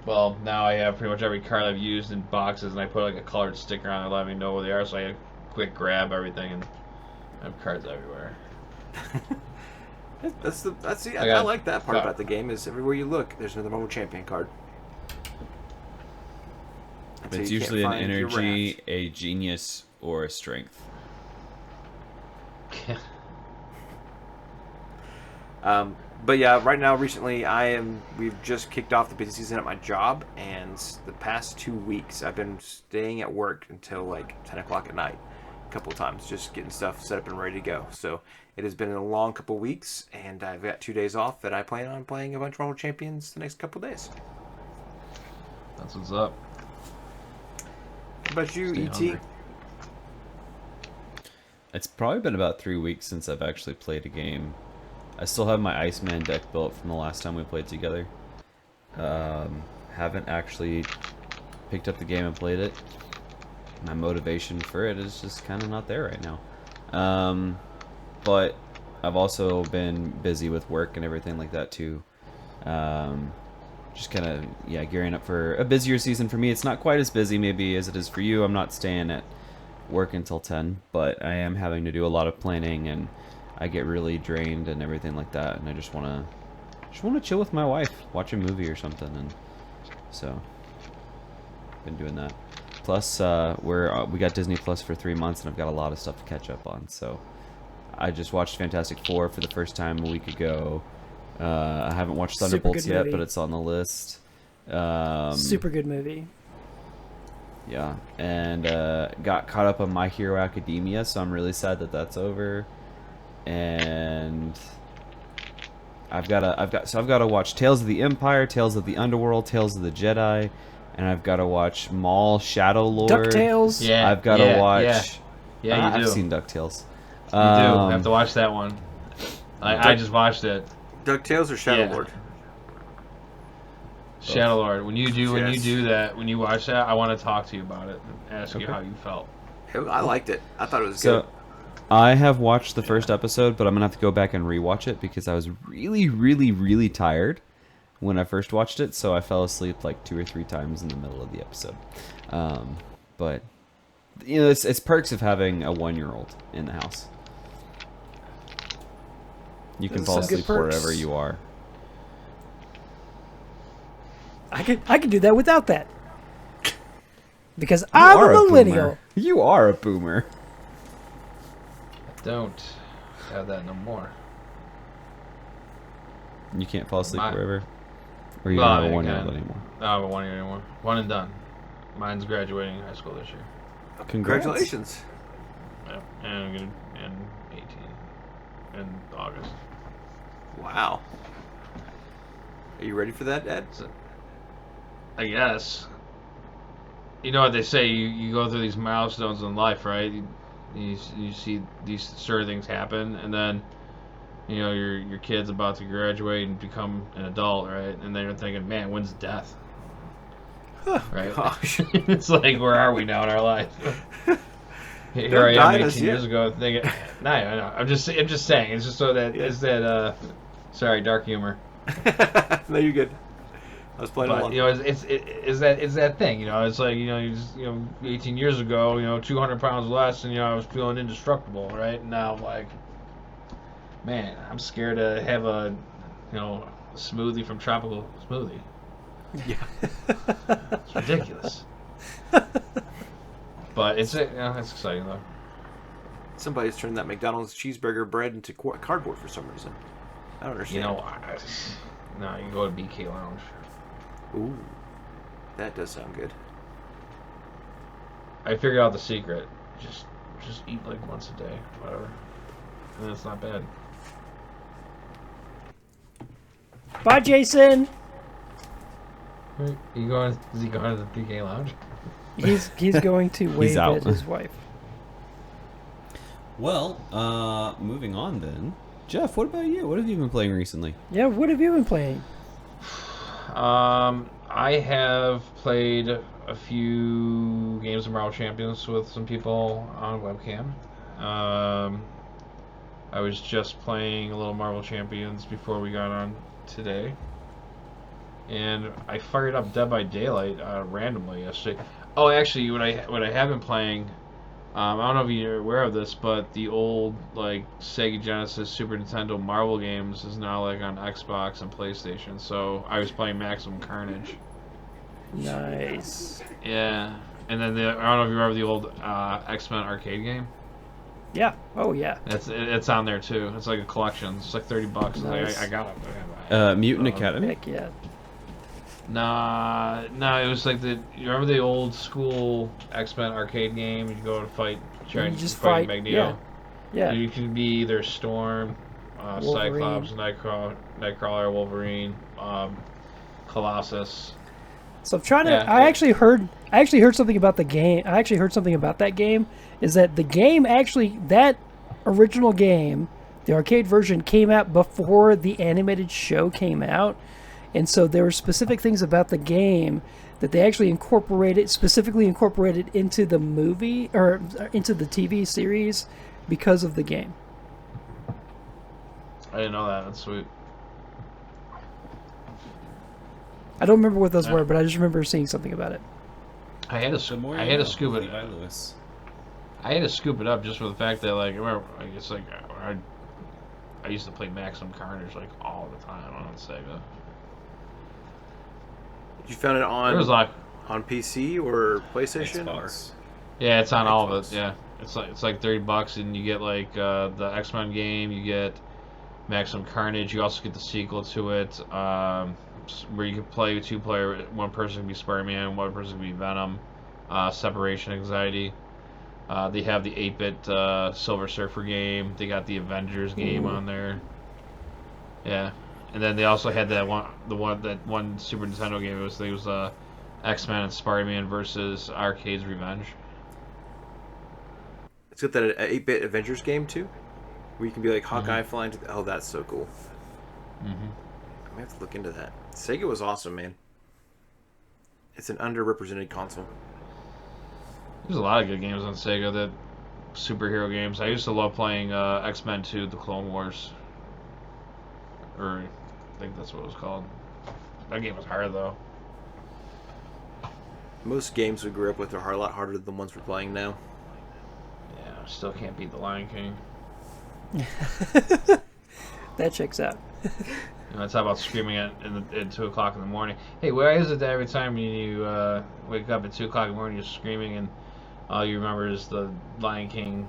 Well, now I have pretty much every card I've used in boxes, and I put like a colored sticker on it, let me know where they are, so I quick grab everything, and I have cards everywhere. I like that part about the game is everywhere you look, there's another Marvel Champion card. Until It's you can't usually an find your energy, wrath. a genius, or a strength. But yeah, right now, recently, we've just kicked off the busy season at my job, and the past 2 weeks, I've been staying at work until like 10 o'clock at night, a couple of times, just getting stuff set up and ready to go. So it has been a long couple of weeks, and I've got 2 days off that I plan on playing a bunch of Marvel Champions the next couple of days. That's what's up. What about you, Stay ET? hungry. It's probably been about 3 weeks since I've actually played a game. I still have my Iceman deck built from the last time we played together. Haven't actually picked up the game and played it. My motivation for it is just kind of not there right now. But I've also been busy with work and everything like that too. Just kind of, yeah, gearing up for a busier season for me. It's not quite as busy maybe as it is for you. I'm not staying at work until 10, but I am having to do a lot of planning, and I get really drained and everything like that, and I just want to chill with my wife, watch a movie or something, and so been doing that. Plus, we got Disney Plus for 3 months, and I've got a lot of stuff to catch up on. So I just watched Fantastic Four for the first time a week ago. I haven't watched Thunderbolts yet, movie. but it's on the list. Super good movie. Yeah, and got caught up on My Hero Academia, so I'm really sad that that's over. And I've got to watch Tales of the Empire, Tales of the Underworld, Tales of the Jedi, and I've got to watch Maul, Shadow Lord. DuckTales. Yeah, I've got to watch. Yeah, you do. I've seen DuckTales. You do. I have to watch that one. I just watched it. DuckTales or Shadow Yeah. Lord? Shadow Lord. When you Yes. do that, when you watch that, I want to talk to you about it and ask you Okay. how you felt. I liked it. I thought it was So, good. I have watched the first episode, but I'm gonna have to go back and rewatch it because I was really, really, really tired when I first watched it. So I fell asleep like 2 or 3 times in the middle of the episode. But you know, it's perks of having a 1-year-old in the house. You can Those fall are some good asleep perks. wherever you are. I could do that without that. Because You I'm are a boomer. millennial. You are a boomer. Don't have that no more. You can't fall asleep My- wherever. Or you Well, don't have I a 1-year-old can. anymore. I don't have a 1 year anymore. One and done. Mine's graduating high school this year. Congrats. Congratulations. Yeah, and I'm gonna in 18 in August. Wow. Are you ready for that, Ed? So, I guess. You know what they say? You go through these milestones in life, right? You see these sort of things happen, and then you know your kid's about to graduate and become an adult, right? And then you're thinking, man, when's death? Right? Gosh. It's like, where are we now in our life? Here Don't I am die 18 us years yet. ago thinking, no, I know. I'm just saying. It's just so that Yeah. is that. Sorry, dark humor. No, you're good. I was playing But along. you know, it's that thing. You know, it's like, you know, 18 years ago, 200 pounds less, and I was feeling indestructible, right? And now I'm like, man, I'm scared to have a smoothie from Tropical Smoothie. Yeah. It's ridiculous. But it's exciting though. Somebody's turned that McDonald's cheeseburger bread into cardboard for some reason. I don't understand. No, you can go to BK Lounge. Ooh, that does sound good. I figured out the secret. Just eat like once a day, whatever, and it's not bad. Bye, Jason. Is he going to the PK Lounge? He's going to wave out. at his wife. Well, moving on then. Jeff, what about you? What have you been playing recently? Yeah, what have you been playing? I have played a few games of Marvel Champions with some people on webcam. I was just playing a little Marvel Champions before we got on today. And I fired up Dead by Daylight randomly yesterday. Oh, actually, what I have been playing, I don't know if you're aware of this, but the old like Sega Genesis, Super Nintendo Marvel games is now like on Xbox and PlayStation. So I was playing Maximum Carnage. Nice. Yeah, and then I don't know if you remember the old X-Men arcade game. Yeah. Oh, yeah. It's on there too. It's like a collection. It's like $30. Nice. I got it. Mutant Academy? Heck yeah. Nah, it was like you remember the old school X-Men arcade game? You go to fight, try You and just fight fight, Magneto. Yeah. You can be either Storm, Wolverine. Cyclops, Nightcrawler, Wolverine, Colossus. So I'm trying to. Yeah, I actually heard something about the game. I actually heard something about that game. Is that the game actually, that original game, the arcade version, came out before the animated show came out, and so there were specific things about the game that they actually specifically incorporated into the movie or into the TV series because of the game. I didn't know that. That's sweet. I don't remember what those Yeah. were, but I just remember seeing something about it. I had to scoop it. Levi Lewis. I had to scoop it up just for the fact that, like, I remember, like, it's like I used to play Maximum Carnage like all the time on Sega. You found it It was like, on PC or PlayStation? Xbox. yeah, it's on all of Xbox. it. Yeah, it's like $30, and you get like the X-Men game. You get Maximum Carnage. You also get the sequel to it, where you can play 2-player. One person can be Spider-Man, one person can be Venom. Separation Anxiety. They have the 8-bit Silver Surfer game. They got the Avengers game on there. Yeah, and then they also had that one Super Nintendo game. It was X-Men and Spider-Man versus Arcade's Revenge. It's got that 8-bit Avengers game too, where you can be like Hawkeye flying to the... Oh, that's so cool. Mm-hmm. I'm gonna have to look into that. Sega was awesome, man. It's an underrepresented console. There's a lot of good games on Sega, that superhero games. I used to love playing X-Men 2, The Clone Wars. Or I think that's what it was called. That game was hard, though. Most games we grew up with are a lot harder than the ones we're playing now. Yeah, I still can't beat The Lion King. That checks out. You know, talk about screaming at 2 o'clock in the morning. Hey, why is it that every time you wake up at 2 o'clock in the morning, you're screaming and all you remember is the Lion King,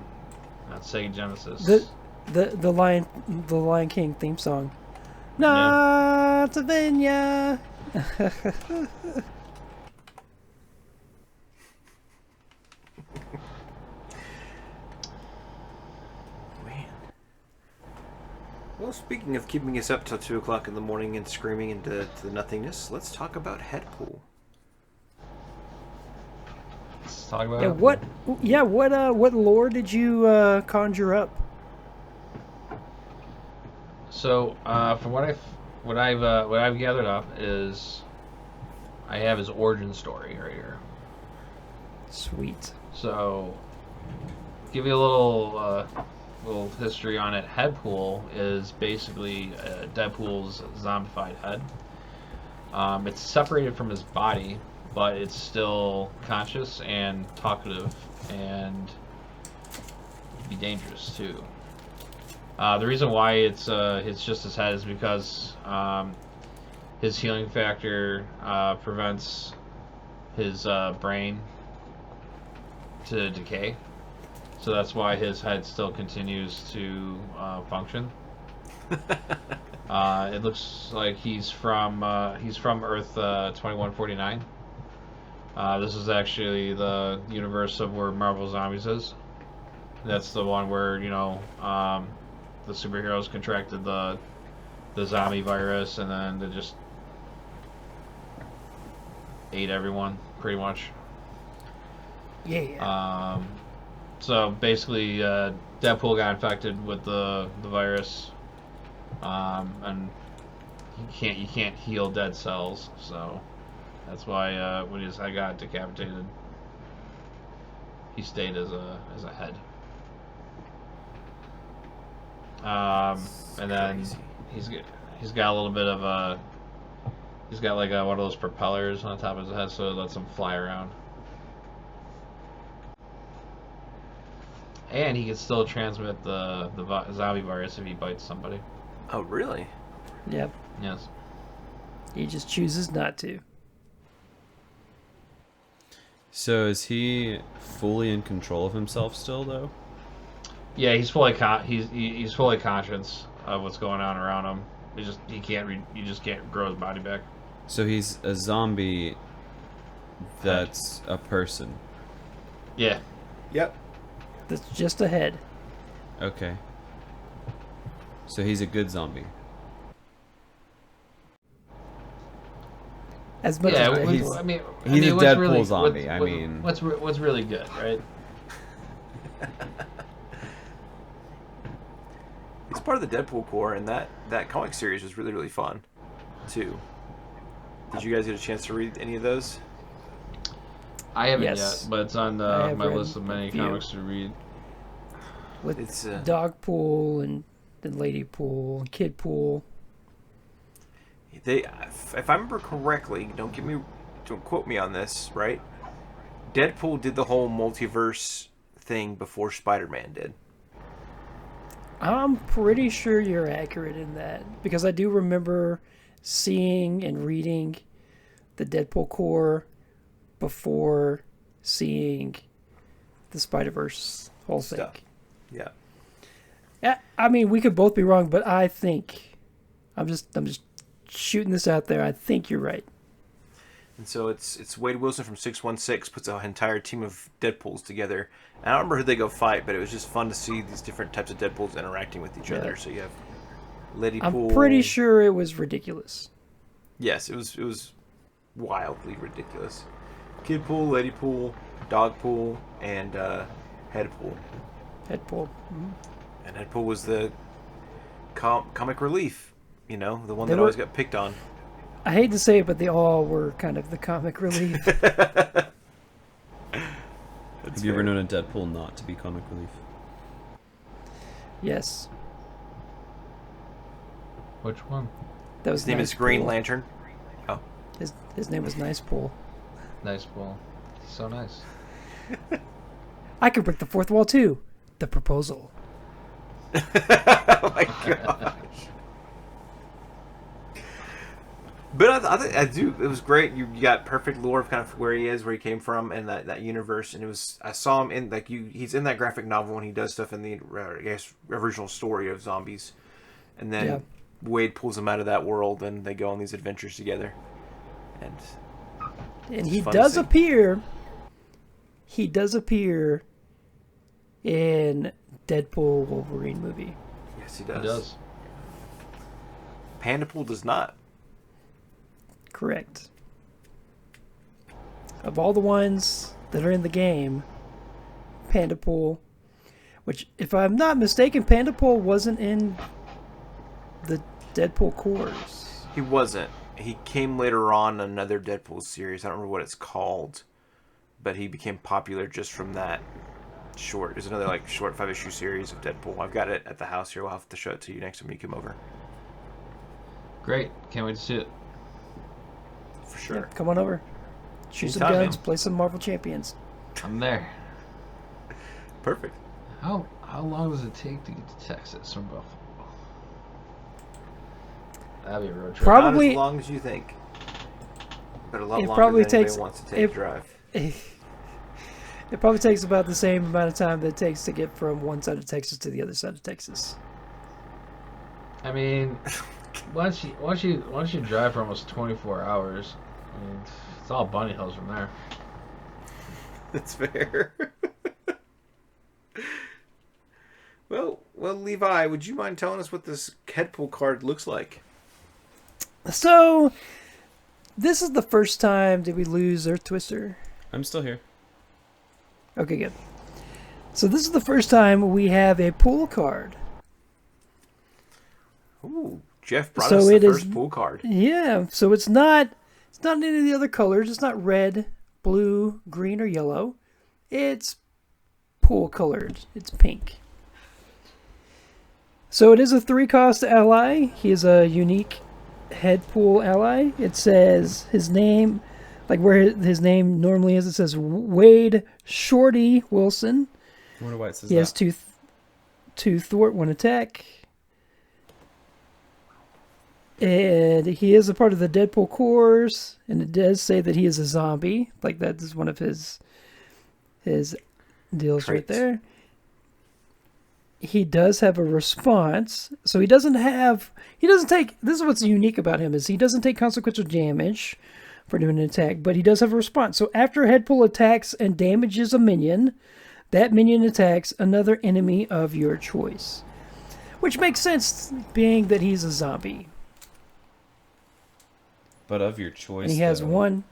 not Sega Genesis? The Lion King theme song. Not Savannah. Man. Well, speaking of keeping us up till 2 o'clock in the morning and screaming into the nothingness, let's talk about Headpool. Let's talk about What lore did you conjure up? So, from what I've gathered up is, I have his origin story right here. Sweet. So, give you a little history on it. Headpool is basically Deadpool's zombified head. It's separated from his body, but it's still conscious and talkative and be dangerous too. The reason why it's just his head is because his healing factor prevents his brain to decay, so that's why his head still continues to function. It looks like he's from Earth 2149. This is actually the universe of where Marvel Zombies is. That's the one where, you know, the superheroes contracted the zombie virus, and then they just ate everyone, pretty much. Yeah. So basically, Deadpool got infected with the virus, and you can't heal dead cells, so that's why when his head got decapitated, he stayed as a head. And then he's got a little bit of he's got like one of those propellers on top of his head, so it lets him fly around. And he can still transmit the zombie virus if he bites somebody. Oh, really? Yep. Yes. He just chooses not to. So is he fully in control of himself still, though? Yeah, he's fully he's fully conscious of what's going on around him. He just can't grow his body back. So he's a zombie that's a person. Yeah. Yep. That's just a head. Okay. So he's a good zombie. As much Yeah, as he's, Deadpool. I mean, He's a what's Deadpool really, zombie, what's really good, right? He's part of the Deadpool Corps, and that comic series was really, really fun, too. Did you guys get a chance to read any of those? I haven't Yes. yet, but it's on I have my read list of many a few. comics to read. With It's Dogpool and then Ladypool and Kidpool. they. If I remember correctly, don't quote me on this, right? Deadpool did the whole multiverse thing before Spider-Man did. I'm pretty sure you're accurate in that because I do remember seeing and reading the Deadpool core before seeing the Spider-Verse whole thing. Stuff. Yeah. Yeah, I mean, we could both be wrong, but I think I'm just shooting this out there. I think you're right. And so it's Wade Wilson from 616 puts an entire team of Deadpools together. And I don't remember who they go fight, but it was just fun to see these different types of Deadpools interacting with each Yeah. other. So you have Letty I'm Pool. pretty sure it was ridiculous. Yes, it was wildly ridiculous. Kid Pool, Lady Pool, Dog Pool, and Headpool. Headpool. And Headpool was the comic relief, the one They that were- always got picked on. I hate to say it, but they all were kind of the comic relief. Have you ever known a Deadpool not to be comic relief? Yes. Which one? That was His name Nice is Green Pool. Lantern. His name was Nice Pool. Nice Pool. So nice. I could break the fourth wall too. The proposal. Oh my gosh. But I do. It was great. You got perfect lore of kind of where he is, where he came from, and that universe. And I saw him in he's in that graphic novel and he does stuff in the I guess original story of zombies, and then Yeah. Wade pulls him out of that world and they go on these adventures together. And And he fun to does see. appear. He does appear in Deadpool Wolverine movie. yes, he He does. does. Pandapool does not. Correct. Of all the ones that are in the game, Pandapool, which, if I'm not mistaken, Pandapool wasn't in the Deadpool cores. He wasn't. He came later on in another Deadpool series. I don't remember what it's called, but he became popular just from that short. There's another short 5-issue series of Deadpool. I've got it at the house here. We'll have to show it to you next time you come over. Great. Can't wait to see it. For sure. Yeah, come on over. Shoot some Anytime, guns, man. play some Marvel Champions. I'm there. Perfect. How long does it take to get to Texas from Buffalo? That'd be a road trip. Probably- Not as long as you think. But a lot It longer probably than anybody takes- wants to take if- a drive. It probably takes about the same amount of time that it takes to get from one side of Texas to the other side of Texas. I mean, once you drive for almost 24 hours, I mean, it's all bunny hills from there. That's fair. Well, Levi, would you mind telling us what this Headpool card looks like? So, this is the first time did we lose Earth Twister. I'm still here. Okay, good. So this is the first time we have a pool card. Ooh, Jeff brought So us the it is- first pool card. Yeah, so it's not in any of the other colors. It's not red, blue, green, or yellow. It's pool colored. It's pink. So it is a 3-cost ally. He is a unique Headpool ally. It says his name, like where his name normally is, it says Wade Shorty Wilson. I wonder why it says He has that. two thwart, one attack. And he is a part of the Deadpool cores, and it does say that he is a zombie. Like that is one of his deals right Traits. there. He does have a response, so he doesn't take. This is what's unique about him is he doesn't take consequential damage for doing an attack, but he does have a response. So after Headpool attacks and damages a minion, that minion attacks another enemy of your choice, which makes sense, being that he's a zombie. But of your choice, And he has though, one,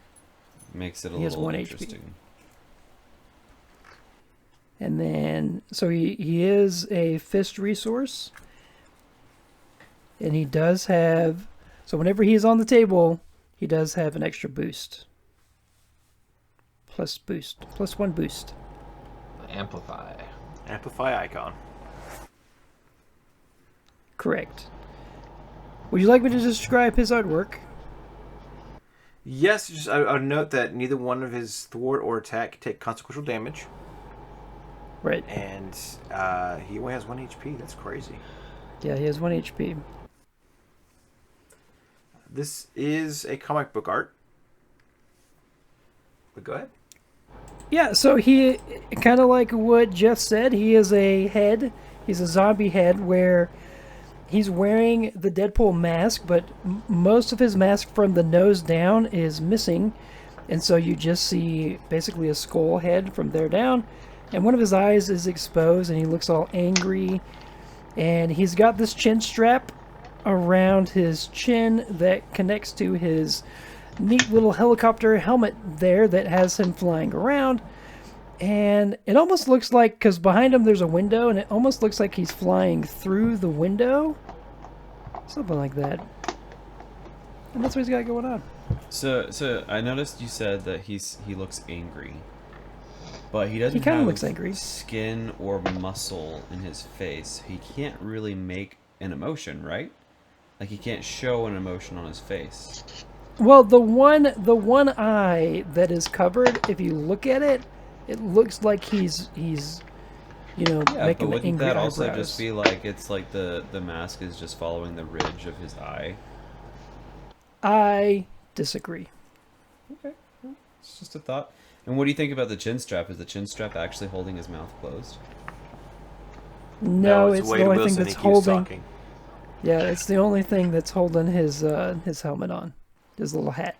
makes it a he has little 1 HP. interesting. and then so he is a fist resource, and he does have. So whenever he is on the table, he does have an extra boost. plus boost. Plus 1 boost. Amplify. Amplify icon. Correct. Would you like me to describe his artwork? Yes, just I would note that neither one of his thwart or attack take consequential damage. Right. And he only has 1 HP. That's crazy. Yeah, he has 1 HP. This is a comic book art. But go ahead. Yeah, so he, kind of like what Jeff said, he is a head. He's a zombie head where he's wearing the Deadpool mask, but most of his mask from the nose down is missing. And so you just see basically a skull head from there down. And one of his eyes is exposed and he looks all angry. And he's got this chin strap around his chin that connects to his neat little helicopter helmet there that has him flying around. And it almost looks like, because behind him there's a window, and it almost looks like he's flying through the window. Something like that. And that's what he's got going on. So I noticed you said that he looks angry, but he doesn't He kinda have looks angry. skin or muscle in his face. He can't really make an emotion, right? Like he can't show an emotion on his face. Well, the one eye that is covered, if you look at it, it looks like he's Yeah, but making wouldn't angry that also eyebrows. just be like it's like the mask is just following the ridge of his eye? I disagree. Okay, well, it's just a thought. And what do you think about the chin strap? Is the chin strap actually holding his mouth closed? No, it's the Wade only Wilson. thing that's He keeps holding. talking. Yeah, it's the only thing that's holding his helmet on. His little hat.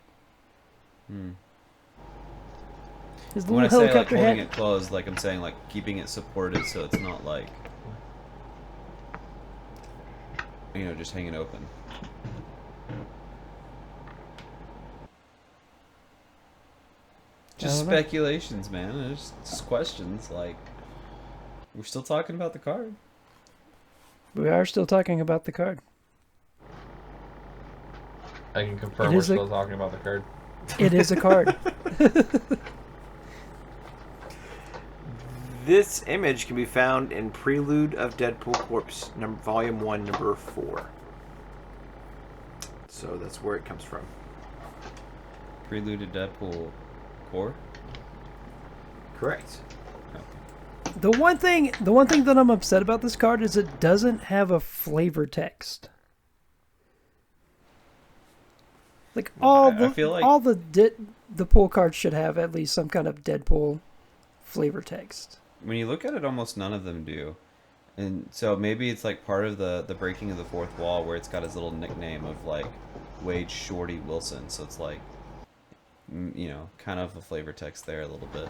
Hmm. His When I little say like helicopter holding hat. it closed, like I'm saying like keeping it supported so it's not like just hanging open. Just I don't know. speculations, man. It's just questions. Like we're still talking about the card. We are still talking about the card. I can confirm It we're is a- still talking about the card. It is a card. This image can be found in Prelude of Deadpool Corpse, Volume 1, number 4. So that's where it comes from. Prelude to Deadpool core. Correct. The one thing that I'm upset about this card is it doesn't have a flavor text. Like I feel like- all the pool cards should have at least some kind of Deadpool flavor text. When you look at it, almost none of them do. And so maybe it's like part of the breaking of the fourth wall where it's got his little nickname of like Wade Shorty Wilson. So it's like, kind of a flavor text there a little bit.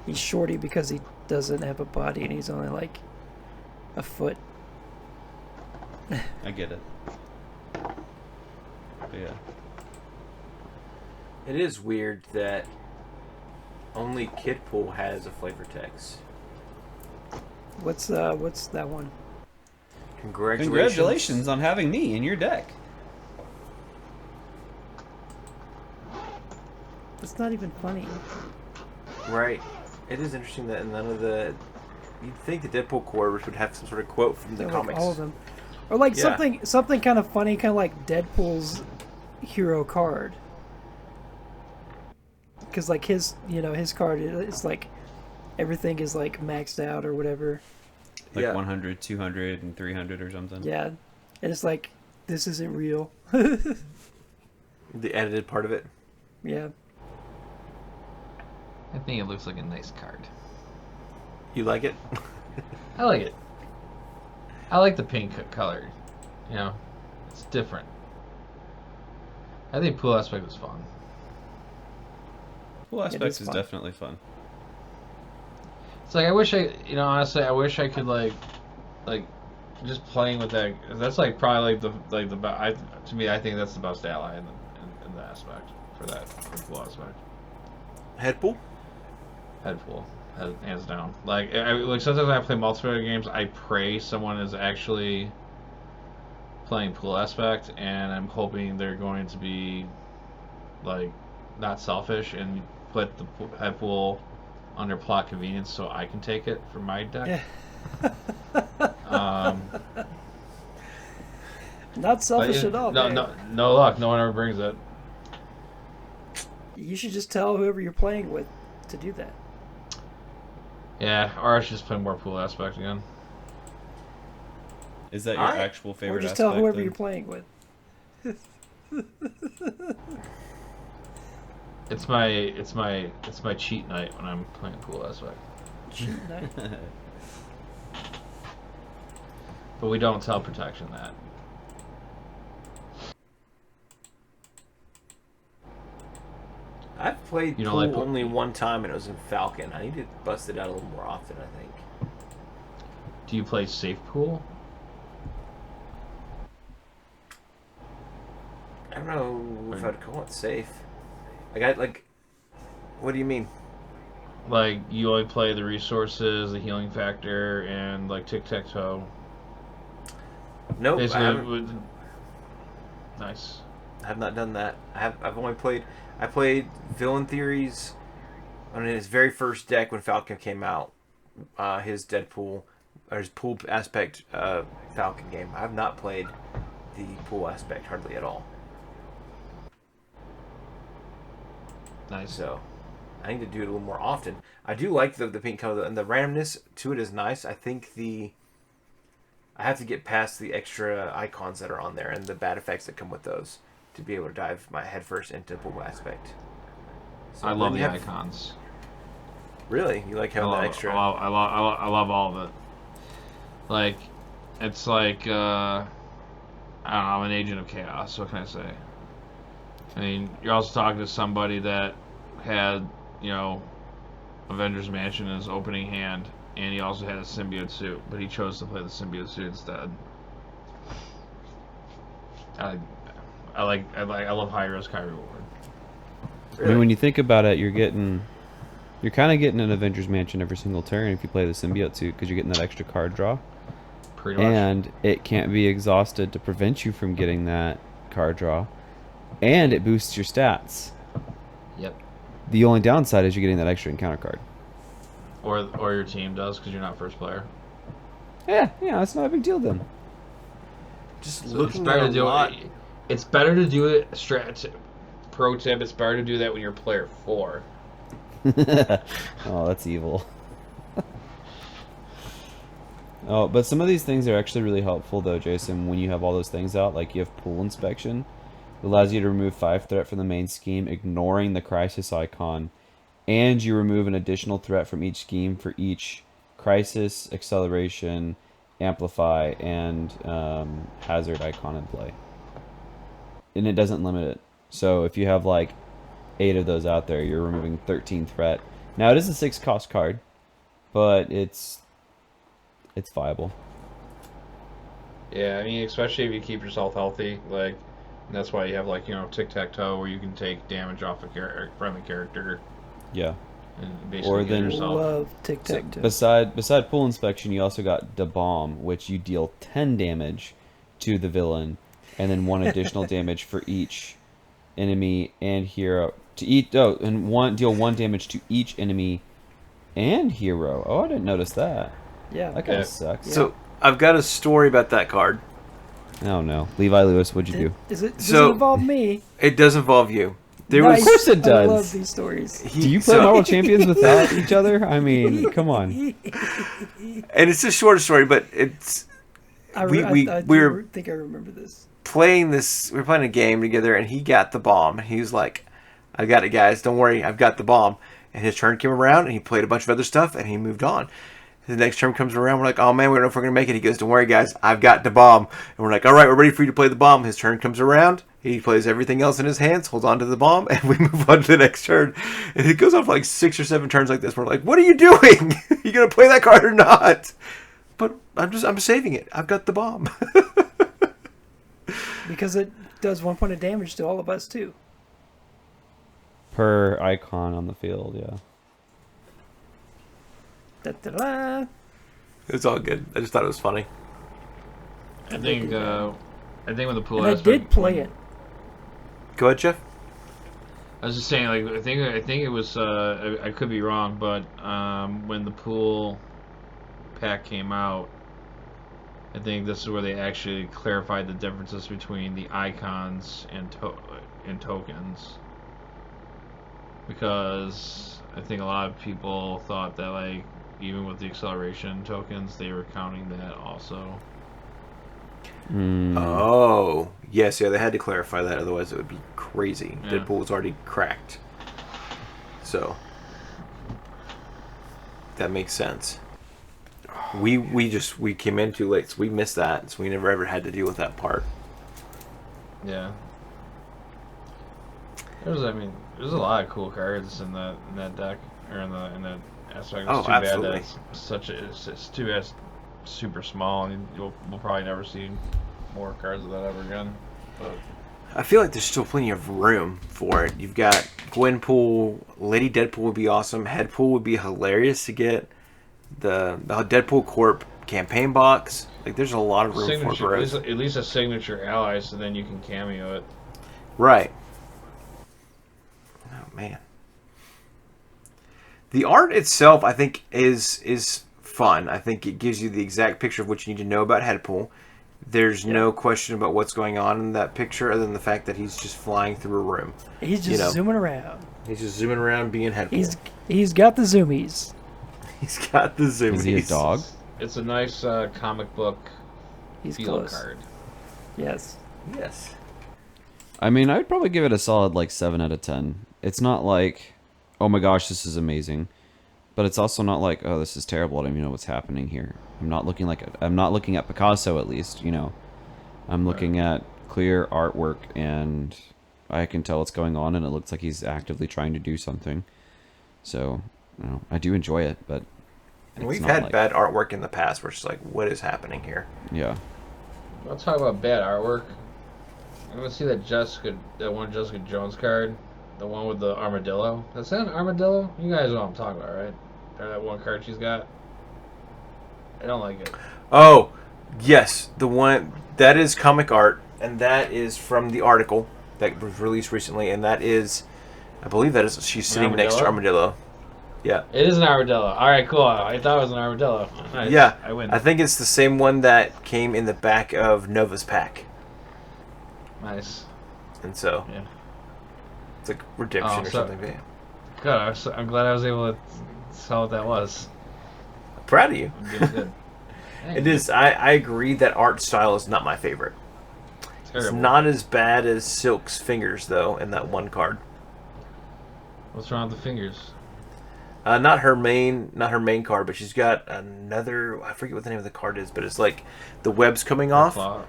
He's shorty because he doesn't have a body and he's only like a foot. I get it. But yeah. It is weird that only Kidpool has a flavor text. What's that one? Congratulations on having me in your deck. It's not even funny. Right. It is interesting that none of the... You'd think the Deadpool core would have some sort of quote from the Like comics. all of them, or like Yeah. something kind of funny, kind of like Deadpool's hero card. Because like his card, it's like everything is like maxed out or whatever. Like Yeah. 100, 200, and 300 or something. Yeah, and it's like this isn't real. The edited part of it. Yeah, I think it looks like a nice card. You like it? I like it. I like the pink color. It's different. I think Pool Aspect was fun. Cool Aspects is fun. definitely fun. It's like I wish honestly, I wish I could like just playing with that. That's like probably to me, I think that's the best ally in the aspect for Pool Aspect. Headpool? Headpool, hands down. Like sometimes when I play multiplayer games, I pray someone is actually playing Pool Aspect, and I'm hoping they're going to be like not selfish and put the Headpool under plot convenience so I can take it from my deck. Not selfish at all. No luck. No one ever brings it. You should just tell whoever you're playing with to do that. Yeah, or I should just play more pool aspect again. Is that your Alright. actual favorite? Or just tell whoever then? you're playing with. It's my cheat night when I'm playing pool aspect. Cheat night. But we don't tell protection that. I've played You don't pool like pool? only one time, and it was in Falcon. I need to bust it out a little more often, I think. Do you play safe pool? I don't know if I'd call it safe. What do you mean? Like, you only play the resources, the healing factor, and like tic-tac-toe. Nope, I Basically, nice. have not done that. I've only played. I played Villain Theories on his very first deck when Falcon came out. His Deadpool or his pool aspect Falcon game. I have not played the pool aspect hardly at all. Nice. So I need to do it a little more often. I do like the pink color, and the randomness to it is nice. I think I have to get past the extra icons that are on there and the bad effects that come with those to be able to dive my head first into pool aspect. So I love then the you have- icons. Really, you like having that extra? I love all of it. Like, it's like I don't know. I'm an agent of chaos. What can I say? I mean, you're also talking to somebody that had, Avengers Mansion in his opening hand, and he also had a symbiote suit, but he chose to play the symbiote suit instead. I love high risk, high reward. I mean, when you think about it, you're kind of getting an Avengers Mansion every single turn if you play the symbiote suit because you're getting that extra card draw. Pretty much. And it can't be exhausted to prevent you from getting that card draw. And it boosts your stats. Yep. The only downside is you're getting that extra encounter card. Or your team does because you're not first player. Yeah, that's not a big deal then. Just So looking at a lot. It's better to do it. Pro tip: it's better to do that when you're player 4. Oh, that's evil. Oh, but some of these things are actually really helpful though, Jason, when you have all those things out. Like you have pool inspection. It allows you to remove 5 threat from the main scheme, ignoring the crisis icon. And you remove an additional threat from each scheme for each crisis, acceleration, amplify, and hazard icon in play. And it doesn't limit it. So if you have like 8 of those out there, you're removing 13 threat. Now it is a 6 cost card, but it's viable. Yeah, I mean, especially if you keep yourself healthy, like, that's why you have like tic-tac-toe where you can take damage off a friendly character Yeah. and basically Or get then- yourself. Love tic-tac-toe. Beside pool inspection, you also got the bomb, which you deal 10 damage to the villain, and then 1 additional damage for each enemy and hero to eat. Oh, and deal 1 damage to each enemy and hero. Oh, I didn't notice that. Yeah. That kind Yeah. of sucks. So I've got a story about that card. Oh no, Levi Lewis, what'd you do? Does it So- involve me? It does involve you. There Nice. Of course it I does. love these stories. was Do you play Marvel Champions without each other? I mean, come on. and it's a shorter story, but it's I we're think I remember this. playing this. We're playing a game together, and he got the bomb. He was like, "I got it, guys. Don't worry, I've got the bomb." And his turn came around, and he played a bunch of other stuff, and he moved on. The next turn comes around, we're like, "Oh man, we don't know if we're gonna make it." He goes, "Don't worry, guys, I've got the bomb." And we're like, "All right, we're ready for you to play the bomb." His turn comes around, he plays everything else in his hands, holds on to the bomb, and we move on to the next turn. And it goes on for like 6 or 7 turns like this. We're like, "What are you doing? You gonna play that card or not?" But I'm saving it. I've got the bomb. Because it does 1 point of damage to all of us too. Per icon on the field, yeah. Da-da-da. It's all good. I just thought it was funny. I think with the pool And I aspect, did play it. Go ahead, Jeff. I was just saying, like, I think it was, I could be wrong, but when the pool pack came out, I think this is where they actually clarified the differences between the icons and tokens, because I think a lot of people thought that, like, even with the acceleration tokens, they were counting that also. Oh, yes, yeah, they had to clarify that, otherwise it would be crazy. Yeah. Deadpool was already cracked. So, that makes sense. We came in too late, so we missed that, so we never ever had to deal with that part. Yeah. There's a lot of cool cards in that deck, or in that aspect. It's Oh, too absolutely. bad that it's too bad it's super small, and we'll probably never see more cards of that ever again. But I feel like there's still plenty of room for it. You've got Gwenpool, Lady Deadpool would be awesome. Headpool would be hilarious to get. The Deadpool Corp campaign box. Like, there's a lot of room for signature, growth. at least a signature ally, so then you can cameo it. Right. Oh man. The art itself, I think, is fun. I think it gives you the exact picture of what you need to know about Headpool. There's no question about what's going on in that picture, other than the fact that he's just flying through a room. He's just zooming around. He's just zooming around, being Headpool. He's got the zoomies. He's got the zoomies. Is he a dog? It's a nice comic book He's feel close. card. Yes. Yes. I mean, I'd probably give it a solid like 7 out of 10. It's not like, oh my gosh, this is amazing, but it's also not like, oh, this is terrible. I don't even know what's happening here. I'm not looking at Picasso, at least. I'm looking at clear artwork, and I can tell what's going on, and it looks like he's actively trying to do something. So, I do enjoy it, but And we've had bad artwork in the past where it's like, what is happening here? Yeah. I'll talk about bad artwork. I'm gonna see that one Jessica Jones card, the one with the armadillo. Is that an armadillo? You guys know what I'm talking about, right? Or that one card she's got. I don't like it. Oh, yes, the one that is comic art, and that is from the article that was released recently, and that is, I believe that is she's sitting next to Armadillo. Yeah. It is an armadillo. All right, cool. I thought it was an armadillo. Nice. Yeah, I win. I think it's the same one that came in the back of Nova's pack, Nice. and so Yeah. it's like redemption Oh, or so- something. Yeah. Good. I'm glad I was able to tell what that was. I'm proud of you. Good. Good. It is. I agree that art style is not my favorite. It's Terrible. not as bad as Silk's fingers though in that one card. What's wrong with the fingers? Not her main card, but she's got another. I forget what the name of the card is, but it's like the webs coming off. Claw.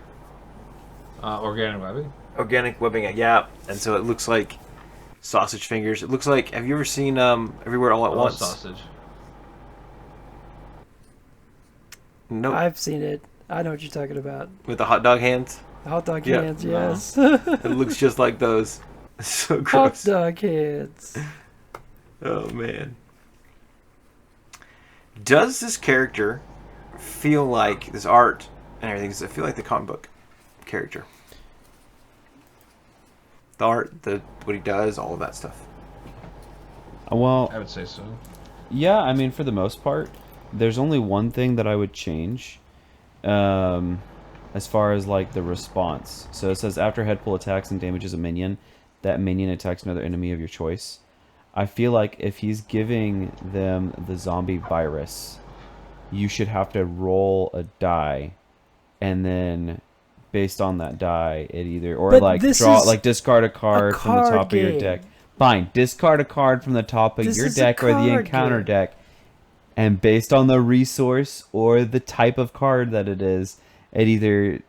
Organic webbing. Organic webbing, yeah. And so it looks like sausage fingers. It looks like. Have you ever seen Everywhere All at Once? Sausage. No, I've seen it. I know what you're talking about. with the hot dog hands. The hot dog Yeah. hands, yes. It looks just like those. It's so Hot gross. dog hands. Oh man. Does this character feel like this art and everything? Does it feel like the comic book character? The art, what he does, all of that stuff. Well, I would say so. yeah, I mean, for the most part, there's only one thing that I would change, as far as like the response. So it says after Headpool attacks and damages a minion, that minion attacks another enemy of your choice. I feel like if he's giving them the zombie virus, you should have to roll a die, and then based on that die, it either But like this draw is like discard a card from the card top of your game. deck. Fine, discard a card from the top of This your is a deck or the card encounter game. deck, and based on the resource or the type of card that it is, it either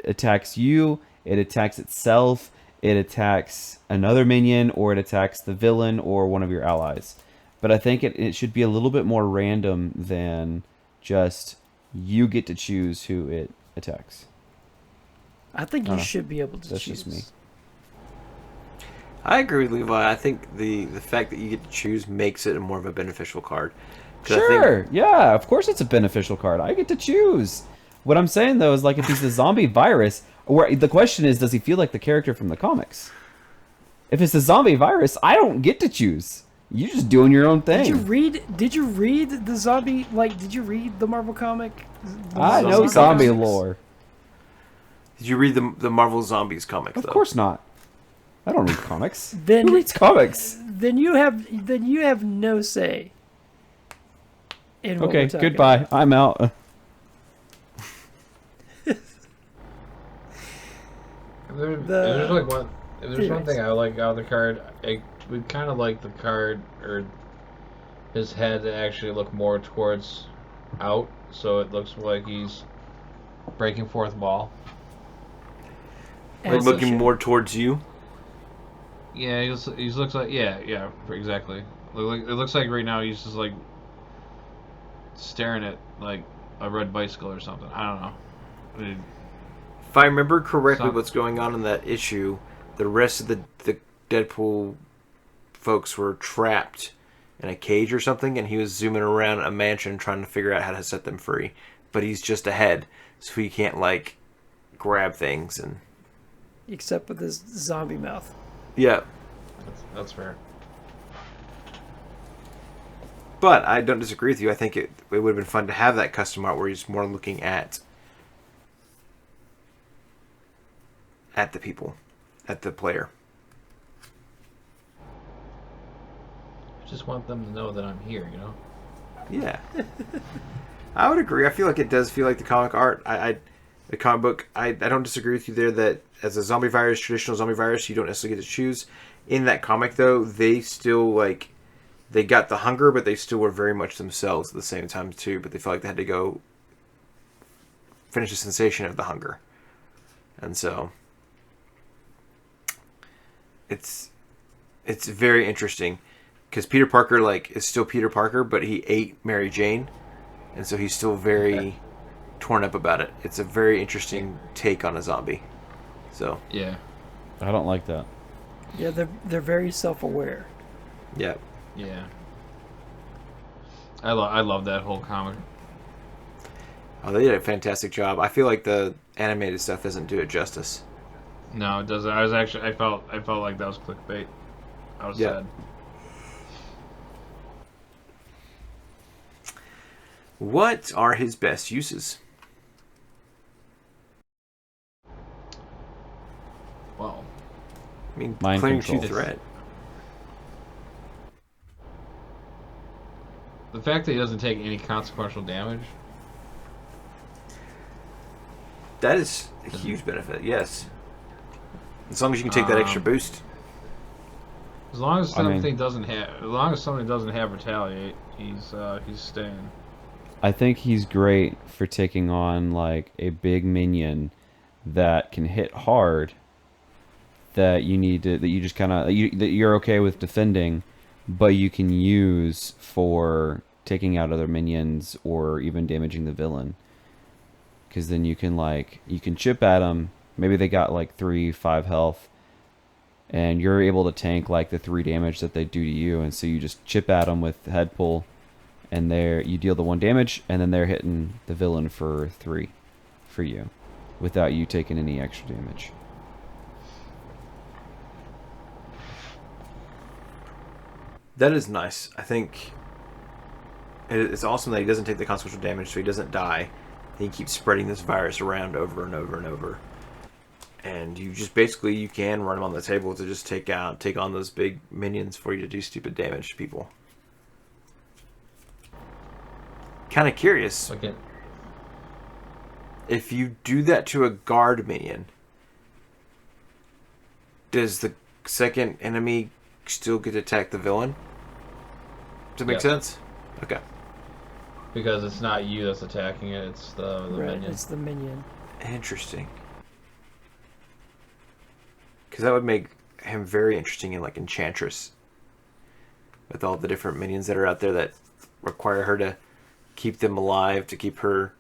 attacks you, it attacks itself, it attacks another minion, or it attacks the villain or one of your allies. But I think it should be a little bit more random than just you get to choose who it attacks. I think I don't you know. should be able to That's choose. just me. I agree with Levi. I think the fact that you get to choose makes it more of a beneficial card. 'Cause I think- Sure, yeah, of course it's a beneficial card. I get to choose. What I'm saying though is like if he's the zombie virus, or the question is, does he feel like the character from the comics? If it's a zombie virus, I don't get to choose. You're just doing your own thing. Did you read the zombie? Like, did you read the Marvel comic? I know zombie lore. Did you read the Marvel Zombies comic? Of course not. I don't read comics. Then Who reads comics? Then you have no say. In what Okay, we're talking goodbye. about. I'm out. If there's one thing I like out of the card, I would kind of like the card or his head to actually look more towards out, so it looks like he's breaking fourth wall. Like looking more towards you. Yeah, he looks like yeah, exactly. It looks like right now he's just like staring at like a red bicycle or something. I don't know. I mean, If I remember correctly, what's going on in that issue, the rest of the Deadpool folks were trapped in a cage or something, and he was zooming around a mansion trying to figure out how to set them free. But he's just ahead, so he can't like grab things and. Except with his zombie mouth. Yeah. that's fair. But I don't disagree with you. I think it would have been fun to have that custom art where he's more looking at the people, at the player. I just want them to know that I'm here, you know? Yeah. I would agree. I feel like it does feel like the comic art. The comic book, I don't disagree with you there that as a zombie virus, traditional zombie virus, you don't necessarily get to choose. In that comic, though, they still, like, they got the hunger, but they still were very much themselves at the same time, too. But they felt like they had to go finish the sensation of the hunger. And so, it's very interesting. Because Peter Parker, like, is still Peter Parker, but he ate Mary Jane. And so he's still very torn up about it. It's a very interesting take on a zombie. So Yeah. I don't like that. Yeah, they're very self-aware. yeah. Yeah. I love that whole comic. Oh, they did a fantastic job. I feel like the animated stuff doesn't do it justice. No, it doesn't. I felt like that was clickbait. I was sad. What are his best uses? Well, I mean, Mind clearing control. 2 threat. the fact that he doesn't take any consequential damage. That is a huge benefit, yes. As long as you can take that extra boost. As long as something doesn't have retaliate, he's staying. I think he's great for taking on like a big minion that can hit hard. That you just kind of that you're okay with defending, but you can use for taking out other minions or even damaging the villain. Because then you can chip at them. Maybe they got like 3-5 health, and you're able to tank like the 3 damage that they do to you, and so you just chip at them with Headpool, and you deal the 1 damage, and then they're hitting the villain for 3 for you, without you taking any extra damage. That is nice. I think it's awesome that he doesn't take the consequential damage, so he doesn't die. He keeps spreading this virus around over and over and over. And you just basically, you can run him on the table to just take on those big minions for you to do stupid damage to people. Kind of curious. Okay. If you do that to a guard minion, does the second enemy still get to attack the villain? Does that make sense? Okay. Because it's not you that's attacking it, it's the minion. It's the minion. Interesting. Because that would make him very interesting in like Enchantress. With all the different minions that are out there that require her to keep them alive to keep her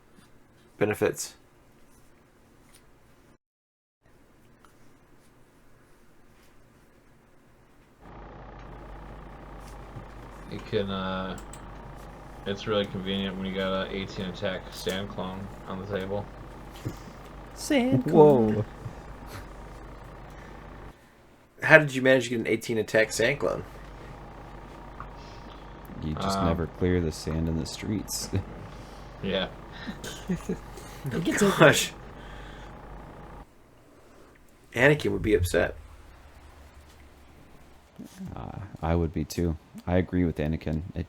benefits. It can, it's really convenient when you got a 18 attack stand clone on the table. Sand. Whoa. How did you manage to get an 18 attack sand clone? You just never clear the sand in the streets. Yeah. It gets over. Gosh. Anakin would be upset. I would be too. I agree with Anakin. It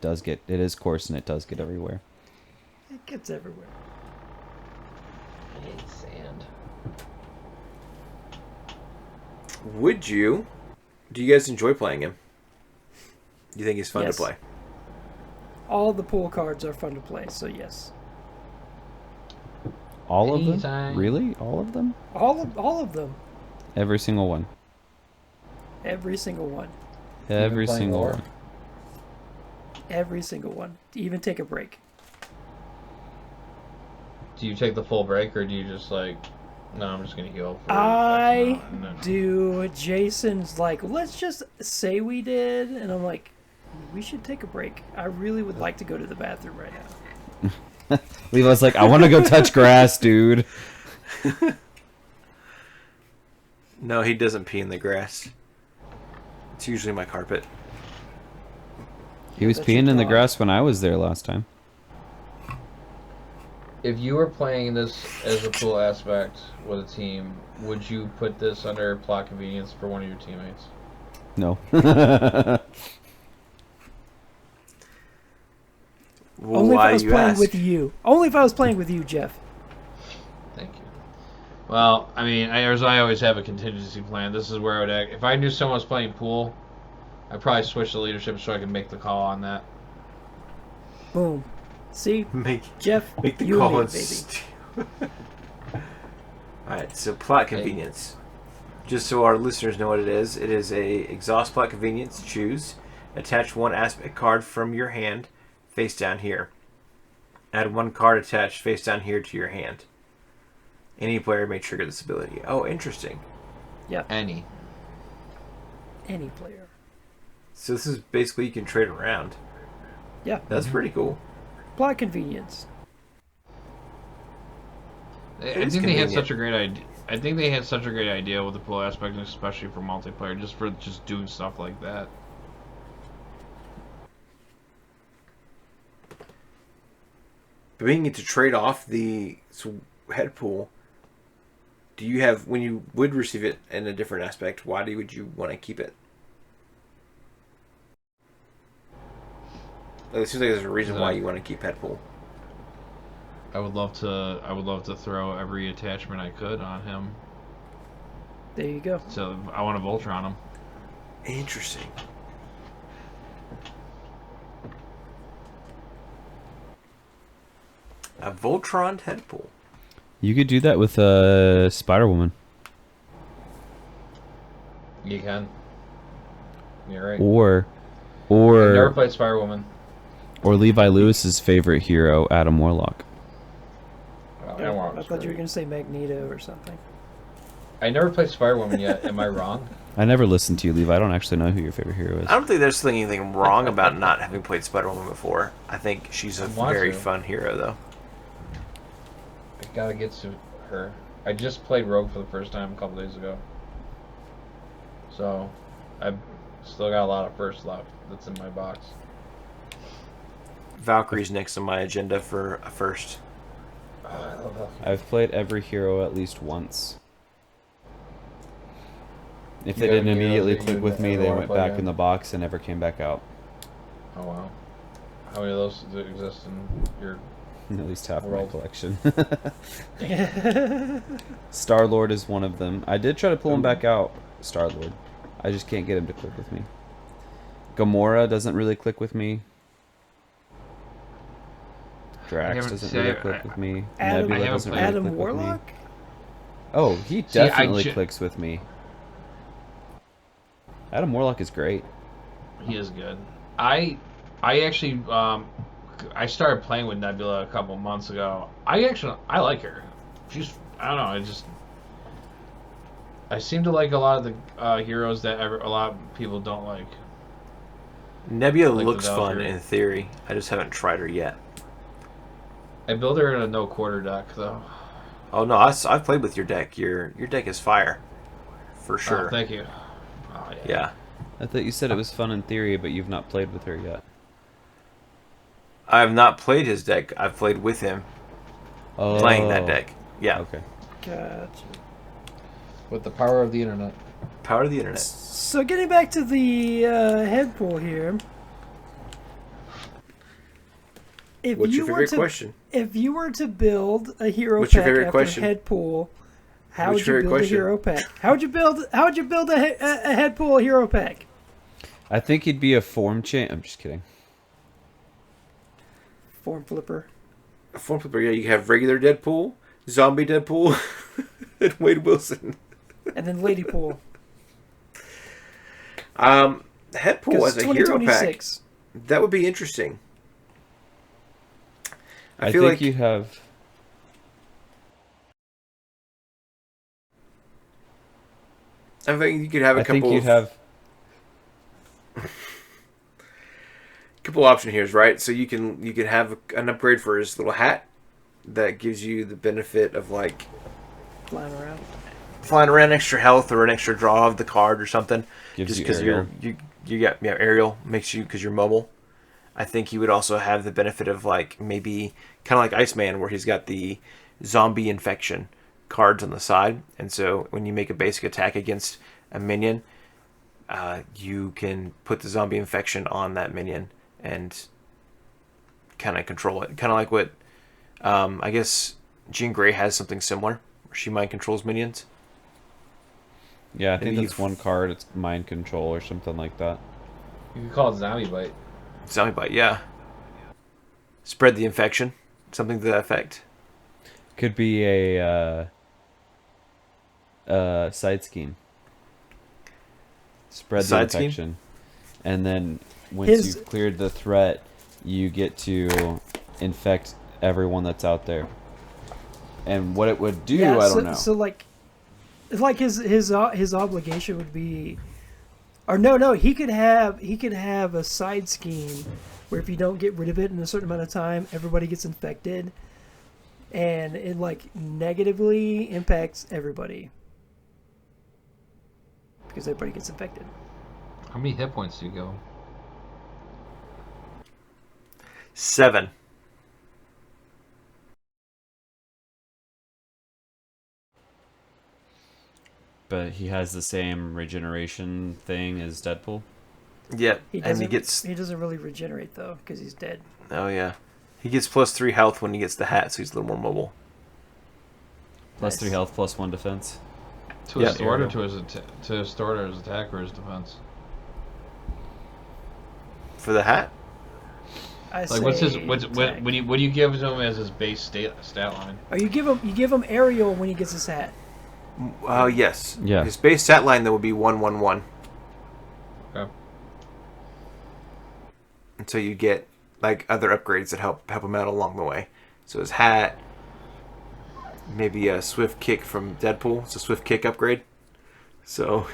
is coarse and it does get everywhere. It gets everywhere. I hate sand. Would you? Do you guys enjoy playing him? Do you think he's fun Yes. to play? All the pool cards are fun to play, so yes. All of them? Anytime. Really? All of them? All of them. Every single one. Every single one. Every playing single lore? one. Every single one. Even take a break. Do you take the full break, or do you just like, no, I'm just gonna heal? For I X amount, and then- do. Jason's like, let's just say we did, and I'm like, we should take a break. I really would like to go to the bathroom right now. Levi's like, I want to go touch grass, dude. No, he doesn't pee in the grass. It's usually my carpet. He was That's your peeing in the dog. grass when I was there last time. If you were playing this as a pool aspect with a team, would you put this under plot convenience for one of your teammates? No. Well, Only if why I was you playing ask? with you. Only if I was playing with you, Jeff. Thank you. Well, I mean, I always have a contingency plan. This is where I would act. If I knew someone was playing pool, I'd probably switch the leadership so I could make the call on that. Boom. See? Make Jeff, the you call and and me, baby. Alright, so plot convenience. Just so our listeners know what it is a exhaust plot convenience. Choose. Attach one aspect card from your hand face down here. Add one card attached face down here to your hand. Any player may trigger this ability. Oh, interesting. Yep. Any. Any player. So this is basically you can trade around. Yeah. That's pretty cool. Plot convenience. I is think they had convenient. such a great idea. I think they had such a great idea with the pool aspect, especially for multiplayer, just for just doing stuff like that. But being to trade off the Headpool, do you have, when you would receive it in a different aspect, would you want to keep it? Like, it seems like there's a reason why you want to keep Headpool. I would love to throw every attachment I could on him. There you go. So I want to Voltron him. Interesting. A Voltron Headpool. You could do that with Spider-Woman. You can. You're right. Or I never played Spider-Woman. or Levi Lewis's favorite hero, Adam Warlock. Well, I thought you were going to say Magneto or something. I never played Spider-Woman yet. Am I wrong? I never listened to you, Levi. I don't actually know who your favorite hero is. I don't think there's anything wrong about not having played Spider-Woman before. I think she's a want very to. fun hero, though. I gotta get to her. I just played Rogue for the first time a couple days ago. So, I've still got a lot of first left that's in my box. Valkyrie's next on my agenda for a first. Oh, I love that. I've played every hero at least once. If they You got didn't any heroes immediately that click you with me, never they wanna went play back again? in the box and never came back out. Oh wow. How many of those do exist in your At least half of World. my collection. Star-Lord is one of them. I did try to pull him back out, Star-Lord. I just can't get him to click with me. Gamora doesn't really click with me. Drax haven't- doesn't see, really I- click with me. Adam- Nebula I haven't doesn't played- really Adam click with me. Warlock? Oh, he See, I definitely ju- clicks with me. Adam Warlock is great. He is good. I actually I started playing with Nebula a couple months ago. I like her. She's I don't know. I seem to like a lot of the heroes that a lot of people don't like. Nebula Like the looks fun Valkyrie. in theory. I just haven't tried her yet. I build her in a no quarter deck though. Oh no, I've played with your deck. Your deck is fire, for Oh, sure. thank you. Oh, Oh, Yeah. I thought you said it was fun in theory, but you've not played with her yet. I've not played his deck. I've played with him playing that deck. Yeah. Okay. Gotcha. With the power of the internet. Power of the internet. So getting back to the Headpool here. If What's you your were favorite to, question? If you were to build a hero What's your pack favorite after question? Headpool, how What's would you your build favorite a hero pack? How would you build a Headpool hero pack? I think he'd be a form change. I'm just kidding. Form flipper. A form flipper, yeah. You have regular Deadpool, zombie Deadpool, and Wade Wilson. And then Lady Pool. Headpool as a hero pack. 2026. That would be interesting. I feel think like you'd have. I think you could have a I think couple. you'd have. Couple option here, right? So you can have an upgrade for his little hat that gives you the benefit of like flying around, extra health or an extra draw of the card or something. Gives just you because aerial. you got aerial makes you because you're mobile. I think he would also have the benefit of like maybe kind of like Iceman where he's got the zombie infection cards on the side, and so when you make a basic attack against a minion, you can put the zombie infection on that minion and kind of control it. Kind of like what I guess Jean Grey has something similar where she mind controls minions. Yeah, I think Maybe that's one card. It's mind control or something like that. You could call it Zombie Bite. Zombie bite, yeah. Spread the infection, something to that effect. Could be a side scheme. Spread the Side scheme? infection, and then once you've cleared the threat, you get to infect everyone that's out there. And what it would do, I don't know. So like his obligation would be, or no, he could have a side scheme where if you don't get rid of it in a certain amount of time, everybody gets infected, and it like negatively impacts everybody because everybody gets infected. How many hit points do you go? 7. But he has the same regeneration thing as Deadpool. Yep, He and doesn't really regenerate though because he's dead. Oh yeah, he gets +3 health when he gets the hat, so he's a little more mobile. Plus 3 health, plus 1 defense. To Yeah. his sword or to his sword or his attack or his defense? For the hat, What do you give him as his base stat line? Or you give him aerial when he gets his hat. yes. Yeah. His base stat line though would be 111. Okay. And so you get like other upgrades that help him out along the way. So his hat, maybe a swift kick from Deadpool. It's a swift kick upgrade. So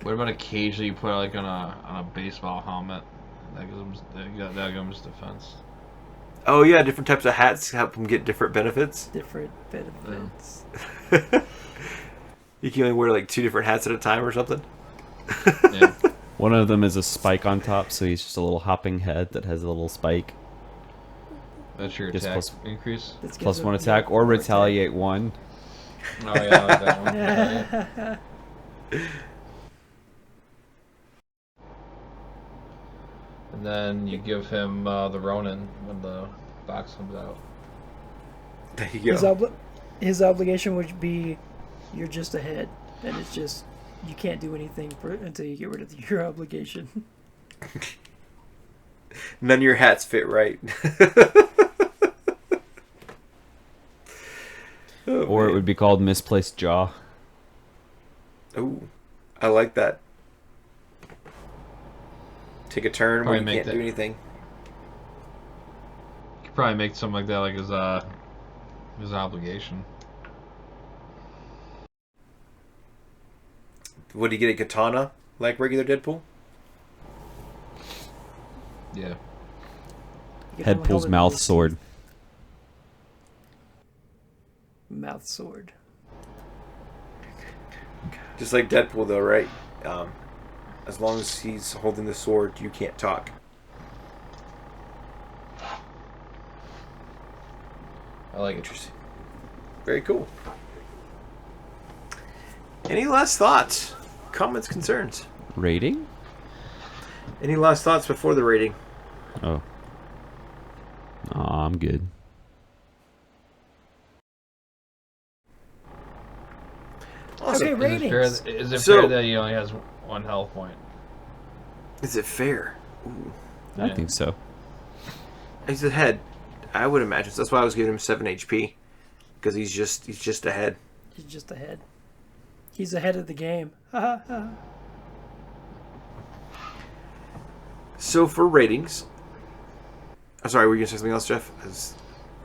What about occasionally you put like on a baseball helmet that gives him his defense? oh yeah, different types of hats help him get different benefits. Different benefits. You can only wear like 2 different hats at a time or something. Yeah. One of them is a spike on top, so he's just a little hopping head that has a little spike. That's your Just attack plus- increase. That's Plus gives 1 him- attack, or retaliate 1. Oh yeah, I like that one. Yeah. And then you give him the Ronin when the box comes out. There you go. His obligation would be, you're just ahead, and it's just you can't do anything until you get rid of your obligation. None of your hats fit right. Oh, Or it man. would be called misplaced jaw. Ooh, I like that. Take a turn Probably when you make can't that- do anything. You could probably make something like that, like his obligation. Would he get a katana like regular Deadpool? Yeah. You get him a Headpool's helmet mouth with his sword. Mouth sword. Just like Deadpool, though, right? As long as he's holding the sword, you can't talk. I like it. Interesting. Very cool. Any last thoughts? Comments, concerns? Rating? Any last thoughts before the rating? Oh. Oh, I'm good. Awesome. Okay, ratings. Is it So- fair that he only has 1 health point? Is it fair? Ooh. I Yeah. think so. He's ahead. I would imagine. So that's why I was giving him 7 HP. Because he's just ahead. He's just ahead. He's ahead of the game. Ha ha ha. So for ratings... I'm sorry, were you going to say something else, Jeff?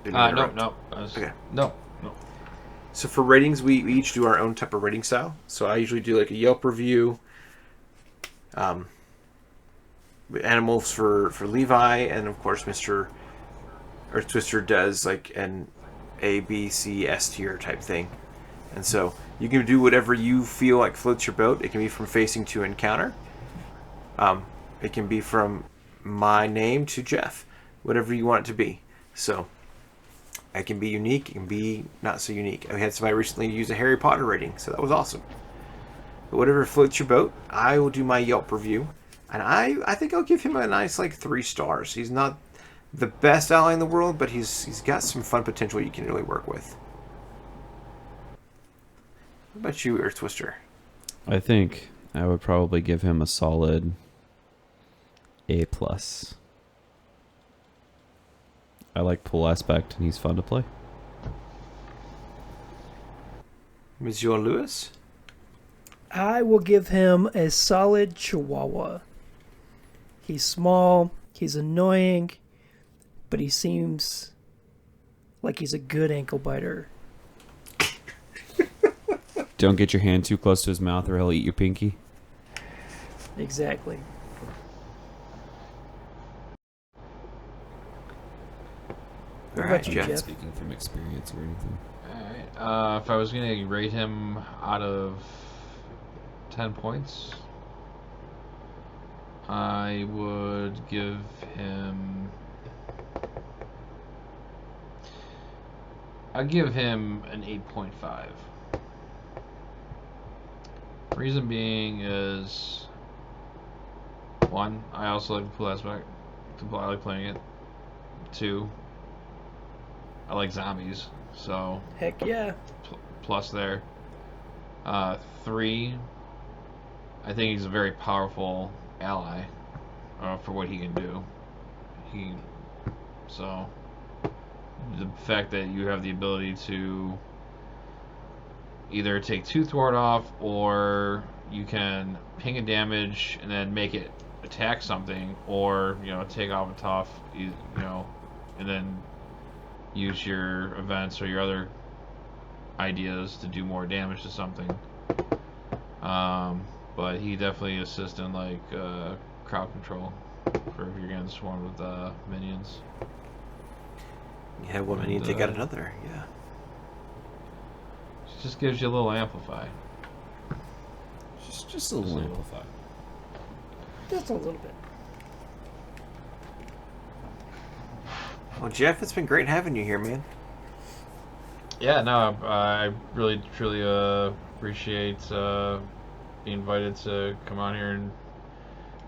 No. Okay. No. So for ratings, we each do our own type of rating style. So I usually do like a Yelp review, animals for Levi, and of course Mr. Earth Twister does like an A, B, C, S tier type thing. And so you can do whatever you feel like floats your boat. It can be from facing to encounter. It can be from my name to Jeff, whatever you want it to be. So it can be unique, it can be not so unique. I had somebody recently use a Harry Potter rating, so that was awesome. But whatever floats your boat, I will do my Yelp review. And I think I'll give him a nice like 3 stars. He's not the best ally in the world, but he's got some fun potential you can really work with. What about you, Earth Twister? I think I would probably give him a solid A+. I like Pool Aspect, and he's fun to play. Monsieur Lewis? I will give him a solid Chihuahua. He's small, he's annoying, but he seems like he's a good ankle biter. Don't get your hand too close to his mouth or he'll eat your pinky. Exactly. What All about right, you, Jeff. Jeff? Speaking from experience or anything. Alright. If I was going to rate him out of 10 points, I would give him... I'd give him an 8.5. Reason being is... 1, I also like the pool aspect. I like playing it. 2, I like zombies, so Heck yeah. plus there. 3, I think he's a very powerful ally for what he can do. So the fact that you have the ability to either take 2 thwart off, or you can ping a damage and then make it attack something, or take off a tough, and then use your events or your other ideas to do more damage to something. But he definitely assists in like crowd control for if you're getting swarmed with minions. You have one minion, take out another, yeah. It just gives you a little amplify. Just a little amplify. Just a little bit. Well, Jeff, it's been great having you here, man. Yeah, no, I really truly appreciate being invited to come on here and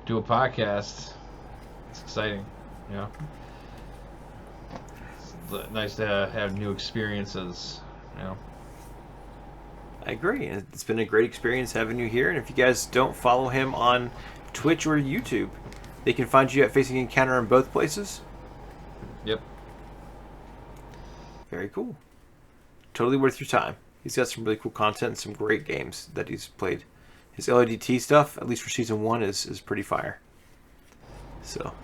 do a podcast. It's exciting, It's nice to have new experiences, I agree. It's been a great experience having you here. And if you guys don't follow him on Twitch or YouTube, they can find you at Facing Encounter in both places. Yep. Very cool. Totally worth your time. He's got some really cool content and some great games that he's played. His LADT stuff, at least for Season 1, is pretty fire. So.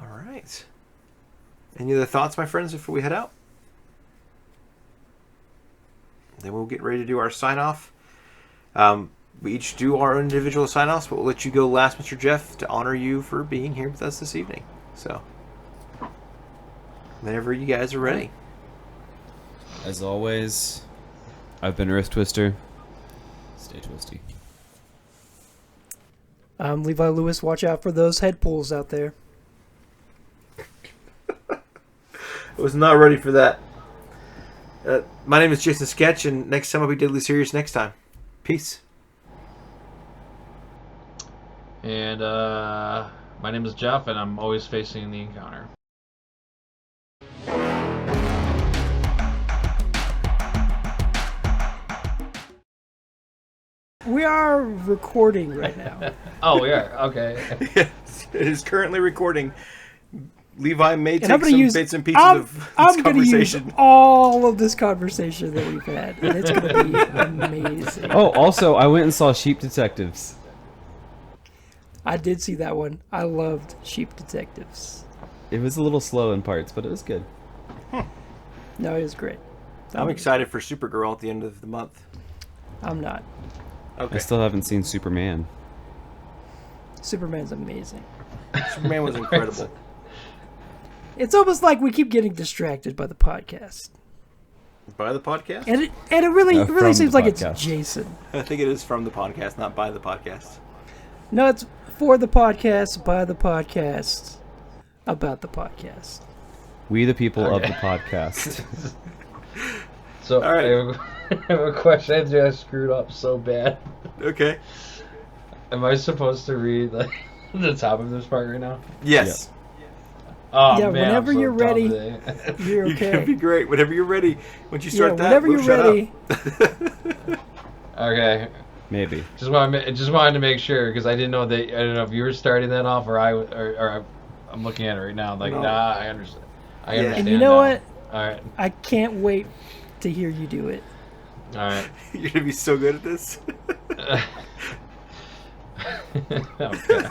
Alright. Any other thoughts, my friends, before we head out? Then we'll get ready to do our sign-off. We each do our own individual sign-offs, but we'll let you go last, Mr. Jeff, to honor you for being here with us this evening. So, whenever you guys are ready. As always, I've been Earth Twister. Stay twisty. I'm Levi Lewis. Watch out for those head pools out there. I was not ready for that. My name is Jason Sketch, and next time I'll be deadly serious next time. Peace. And my name is Jeff, and I'm always facing the encounter. We are recording right now. Oh, we are? Okay. Yes, it is currently recording. Levi may And I'm take going to some use bits and pieces of this I'm going to use conversation. all of this conversation that we've had, and it's going to be amazing. Oh, also, I went and saw Sheep Detectives. I did see that one. I loved Sheep Detectives. It was a little slow in parts, but it was good. No, it was great. I'm excited for Supergirl at the end of the month. I'm not. Okay. I still haven't seen Superman. Superman's amazing. Superman was incredible. It's almost like we keep getting distracted by the podcast. By the podcast? And it really from seems the like it's podcast. Jason. I think it is from the podcast, not by the podcast. No, it's for the podcast, by the podcast, about the podcast. We the people of Okay. the podcast. So, All right. I have a question. I just screwed up so bad. Okay. Am I supposed to read like, the top of this part right now? Yes. Oh, Yeah, man, whenever I'm so you're dumb ready. today. You're You're gonna be okay. great. Whenever you're ready. Once you start that, whenever we'll you're shut ready. up. Okay. Maybe. Just wanted to make sure because I didn't know if you were starting that off or I'm looking at it right now. Like, No. nah, I understand. I Yeah. understand. And you know now. what? All right. I can't wait to hear you do it. All right. You're gonna be so good at this. Okay.